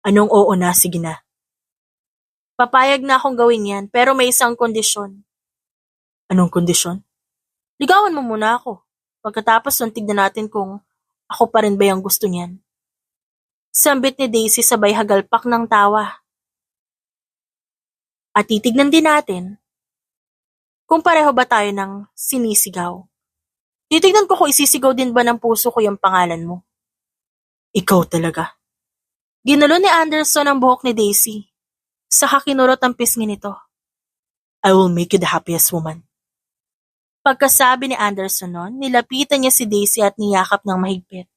Anong oo na, sige na? Papayag na akong gawin yan, pero may isang kondisyon. Anong kondisyon? Ligawan mo muna ako. Pagkatapos nun tignan natin kung ako pa rin ba yung gusto niyan. Sambit ni Daisy sabay hagalpak ng tawa. At titignan din natin kung pareho ba tayo ng sinisigaw. Titignan ko kung isisigaw din ba ng puso ko yung pangalan mo. Ikaw talaga. Ginulo ni Anderson ang buhok ni Daisy. Saka kinurot ang pisngi nito. I will make you the happiest woman. Pagkasabi ni Anderson noon, nilapitan niya si Daisy at niyakap ng mahigpit.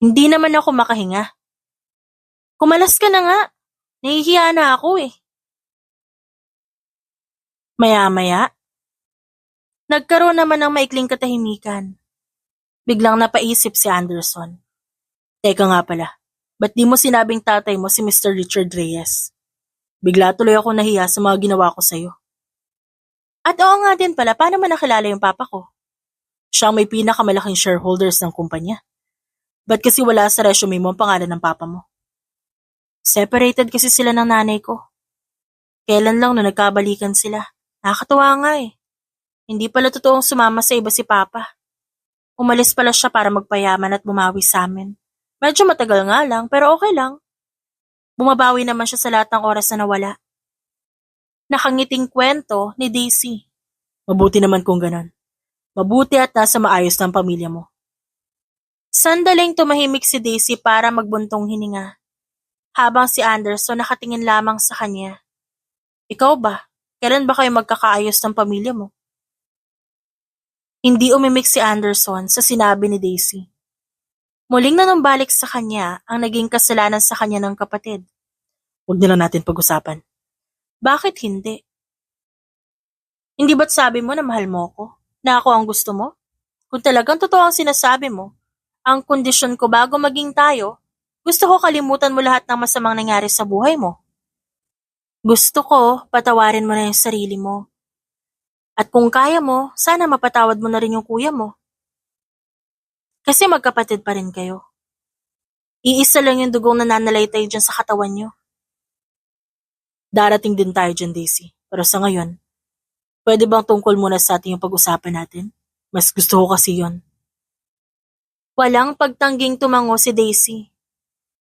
Hindi naman ako makahinga. Kumalas ka na nga. Nahihiya na ako eh. Maya-maya, nagkaroon naman ng maikling katahimikan. Biglang napaisip si Anderson. Teka nga pala, ba't di mo sinabing tatay mo si Mr. Richard Reyes? Bigla tuloy ako nahiya sa mga ginawa ko sa'yo. At oo nga din pala, paano man nakilala yung papa ko? Siya ang may pinakamalaking shareholders ng kumpanya. Ba't kasi wala sa resume mo ang pangalan ng papa mo? Separated kasi sila ng nanay ko. Kailan lang nung nagkabalikan sila. Nakakatuwa nga eh. Hindi pala totoong sumama sa iba si papa. Umalis pala siya para magpayaman at bumawi sa amin. Medyo matagal nga lang, pero okay lang. Bumabawi naman siya sa lahat ng oras na nawala. Nakangiting kwento ni Daisy. Mabuti naman kung ganon. Mabuti at nasa maayos ng pamilya mo. Sandaling tumahimik si Daisy para magbuntong hininga. Habang si Anderson nakatingin lamang sa kanya. Ikaw ba? Kailan ba kayo magkakaayos ng pamilya mo? Hindi umimik si Anderson sa sinabi ni Daisy. Muling nanumbalik sa kanya ang naging kasalanan sa kanya ng kapatid. Huwag na lang natin pag-usapan. Bakit hindi? Hindi ba't sabi mo na mahal mo ko? Na ako ang gusto mo? Kung talagang totoo ang sinasabi mo, ang kondisyon ko bago maging tayo, gusto ko kalimutan mo lahat ng masamang nangyari sa buhay mo. Gusto ko, patawarin mo na yung sarili mo. At kung kaya mo, sana mapatawad mo na rin yung kuya mo. Kasi magkapatid pa rin kayo. Iisa lang yung dugong nananalaytay dyan sa katawan nyo. Darating din tayo dyan, Daisy. Pero sa ngayon, pwede bang tungkol muna sa ating yung pag-usapan natin? Mas gusto ko kasi yon. Walang pagtangging tumango si Daisy.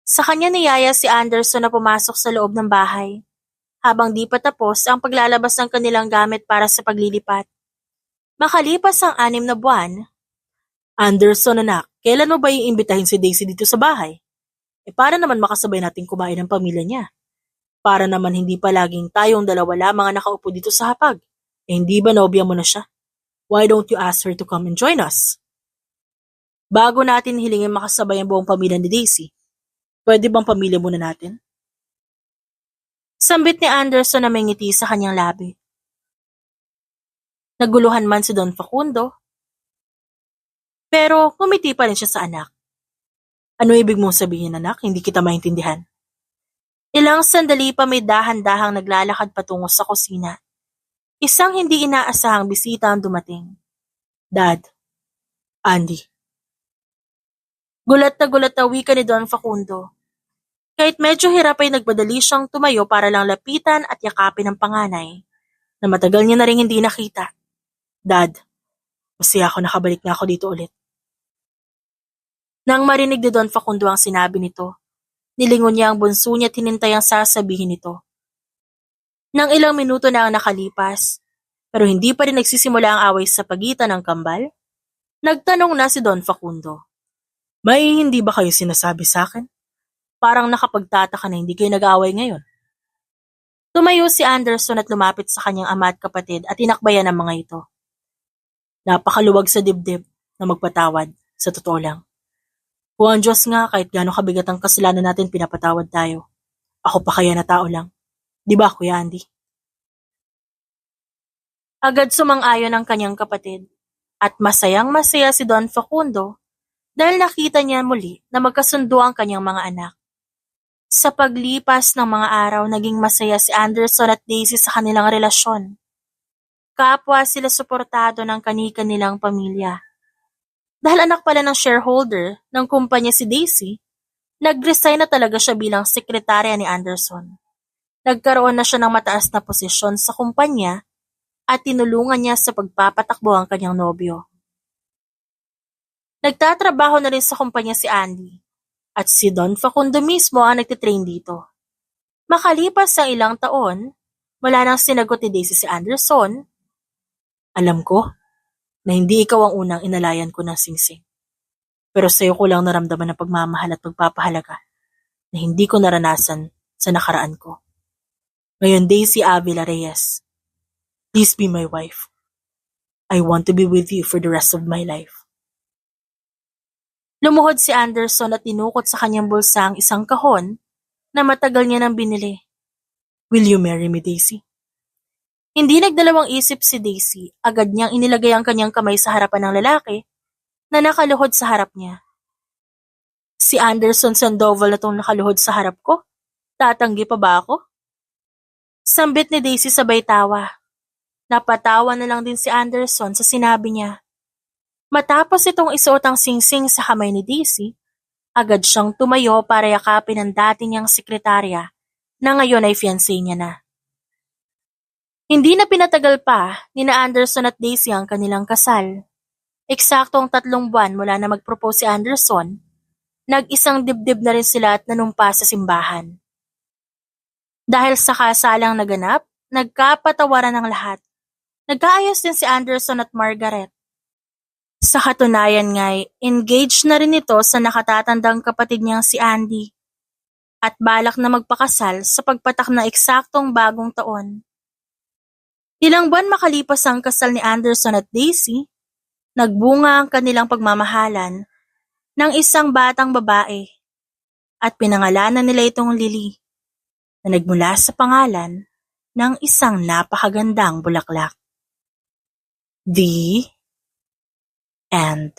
Sa kanya niyaya si Anderson na pumasok sa loob ng bahay. Habang di pa tapos ang paglalabas ng kanilang gamit para sa paglilipat. Makalipas ang 6 na buwan, Anderson anak, kailan mo ba iimbitahin si Daisy dito sa bahay? Para naman makasabay natin kumain ng pamilya niya. Para naman hindi palaging tayong dalawa lamang ang nakaupo dito sa hapag. Hindi ba nobya mo na siya? Why don't you ask her to come and join us? Bago natin hilingin makasabay ang buong pamilya ni Daisy, pwede bang pamilya muna natin? Sambit ni Anderson na may ngiti sa kanyang labi. Naguluhan man si Don Facundo, pero ngumiti pa rin siya sa anak. Ano ibig mong sabihin, anak? Hindi kita maintindihan. Ilang sandali pa may dahan-dahang naglalakad patungo sa kusina. Isang hindi inaasahang bisita ang dumating. Dad. Andy. Gulat na wika ni Don Facundo. Kahit medyo hirap ay nagmadali siyang tumayo para lang lapitan at yakapin ang panganay na matagal niya na rin hindi nakita. Dad, masaya ako nakabalik na ako dito ulit. Nang marinig ni Don Facundo ang sinabi nito, nilingon niya ang bunso niya at hinintay ang sasabihin nito. Nang ilang minuto na ang nakalipas, pero hindi pa rin nagsisimula ang away sa pagitan ng kambal, nagtanong na si Don Facundo. May hindi ba kayo sinasabi sa akin? Parang nakapagtataka na hindi kayo nag-aaway ngayon. Tumayo si Anderson at lumapit sa kanyang ama at kapatid at tinakbayan ang mga ito. Napakaluwag sa dibdib na magpatawad, sa totoo lang. Kung ang Diyos nga kahit gaano kabigat ang kasalanan natin pinapatawad tayo. Ako pa kaya na tao lang. Di ba, Kuya Andy? Agad sumang-ayon ang kanyang kapatid at masayang-masaya si Don Facundo dahil nakita niya muli na magkasundo ang kanyang mga anak. Sa paglipas ng mga araw, naging masaya si Anderson at Daisy sa kanilang relasyon. Kapwa sila suportado ng kani-kanilang pamilya. Dahil anak pala ng shareholder ng kumpanya si Daisy, nag-resign na talaga siya bilang sekretarya ni Anderson. Nagkaroon na siya ng mataas na posisyon sa kumpanya at tinulungan niya sa pagpapatakbo ang kanyang nobyo. Nagtatrabaho na rin sa kumpanya si Andy. At si Don Facundo mismo ang nagtitrain dito. Makalipas ang ilang taon, mula nang sinagot ni Daisy si Anderson, alam ko na hindi ikaw ang unang inalayan ko ng singsing. Pero sa'yo ko lang naramdaman ang pagmamahal at pagpapahalaga na hindi ko naranasan sa nakaraan ko. Ngayon, Daisy Avila Reyes, please be my wife. I want to be with you for the rest of my life. Lumuhod si Anderson at tinukot sa kanyang bulsa ang isang kahon na matagal niya nang binili. Will you marry me, Daisy? Hindi nagdalawang isip si Daisy, agad niyang inilagay ang kanyang kamay sa harapan ng lalaki na nakaluhod sa harap niya. Si Anderson Sandoval na tong nakaluhod sa harap ko? Tatanggi pa ba ako? Sambit ni Daisy sabay tawa. Napatawa na lang din si Anderson sa sinabi niya. Matapos itong isuot ang singsing sa kamay ni Daisy, agad siyang tumayo para yakapin ang dati niyang sekretarya na ngayon ay fiancé niya na. Hindi na pinatagal pa ni na Anderson at Daisy ang kanilang kasal. Eksaktong 3 buwan mula na mag-propose si Anderson, nag-isang dibdib na rin sila at nanumpa sa simbahan. Dahil sa kasalang naganap, nagkapatawaran ng lahat. Nagkaayos din si Anderson at Margaret. Sa katunayan nga'y engaged na rin ito sa nakatatandang kapatid niyang si Andy at balak na magpakasal sa pagpatak na eksaktong bagong taon. Ilang buwan makalipas ang kasal ni Anderson at Daisy, nagbunga ang kanilang pagmamahalan ng isang batang babae at pinangalanan nila itong Lily na nagmula sa pangalan ng isang napakagandang bulaklak. The end.